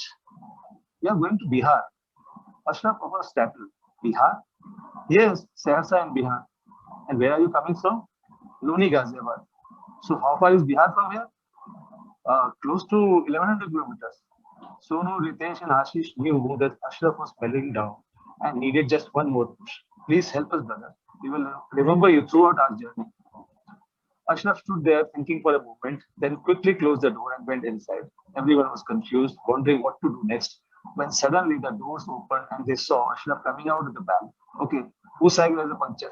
"We are going to Bihar." Ashraf was startled. "Bihar?" "Yes, Saharsa in Bihar." "And where are you coming from?" "Loni, Ghaziabad." "So how far is Bihar from here?" Close to 1100 kilometers. Sonu, Ritesh and Ashish knew that Ashraf was falling down and needed just one more push. "Please help us, brother. We will remember you throughout our journey." Ashraf stood there thinking for a moment, then quickly closed the door and went inside. Everyone was confused, wondering what to do next, when suddenly the doors opened and they saw Ashraf coming out of the van. "Okay, whose cycle has a puncture?"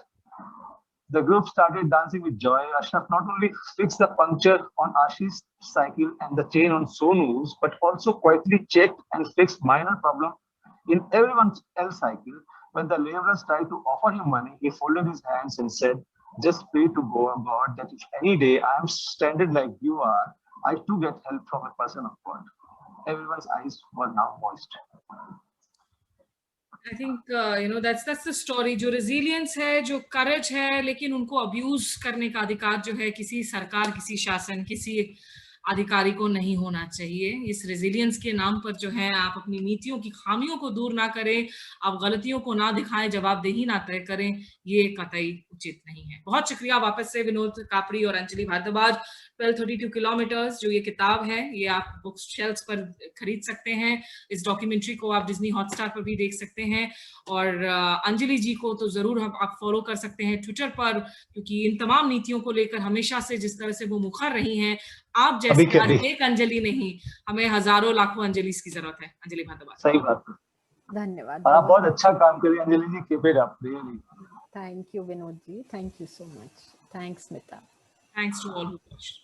The group started dancing with joy. Ashraf not only fixed the puncture on Ashish's cycle and the chain on Sonu's, but also quietly checked and fixed minor problems in everyone else's cycle. When the laborers tried to offer him money, he folded his hands and said, "Just pray to God that if any day I am stranded like you are, I too get help from a person of God." Everyone's eyes were now moist. I think that's the story. जो resilience है, जो courage है, लेकिन उनको abuse करने का अधिकार जो है किसी सरकार, किसी शासन, किसी अधिकारी को नहीं होना चाहिए। इस रेजिलियंस के नाम पर जो है आप अपनी नीतियों की खामियों को दूर ना करें, आप गलतियों को ना दिखाएं, जवाबदेही ना तय करें, ये कतई उचित नहीं है। बहुत शुक्रिया वापस से विनोद कापड़ी और अंजलि भारद्वाज। 1232 किलोमीटर्स जो ये किताब है, ये आप बुक शेल्फ्स पर खरीद सकते हैं। इस डॉक्यूमेंट्री को आप डिज्नी हॉटस्टार पर भी देख सकते हैं। और अंजलि जी को तो जरूर आप फॉलो कर सकते हैं ट्विटर पर, क्योंकि इन तमाम नीतियों को लेकर हमेशा से जिस तरह से वो मुखर रही हैं, आप जैसे आज एक अंजलि नहीं, हमें हजारों लाखों अंजलि की जरूरत है। अंजलि भारद्वाज, सही बात है। धन्यवाद। आप बहुत अच्छा काम कर रही हैं Anjali ji, keep it up really. Thank you Vinod ji, thank you so much. Thanks Smita. Thanks to all who watched.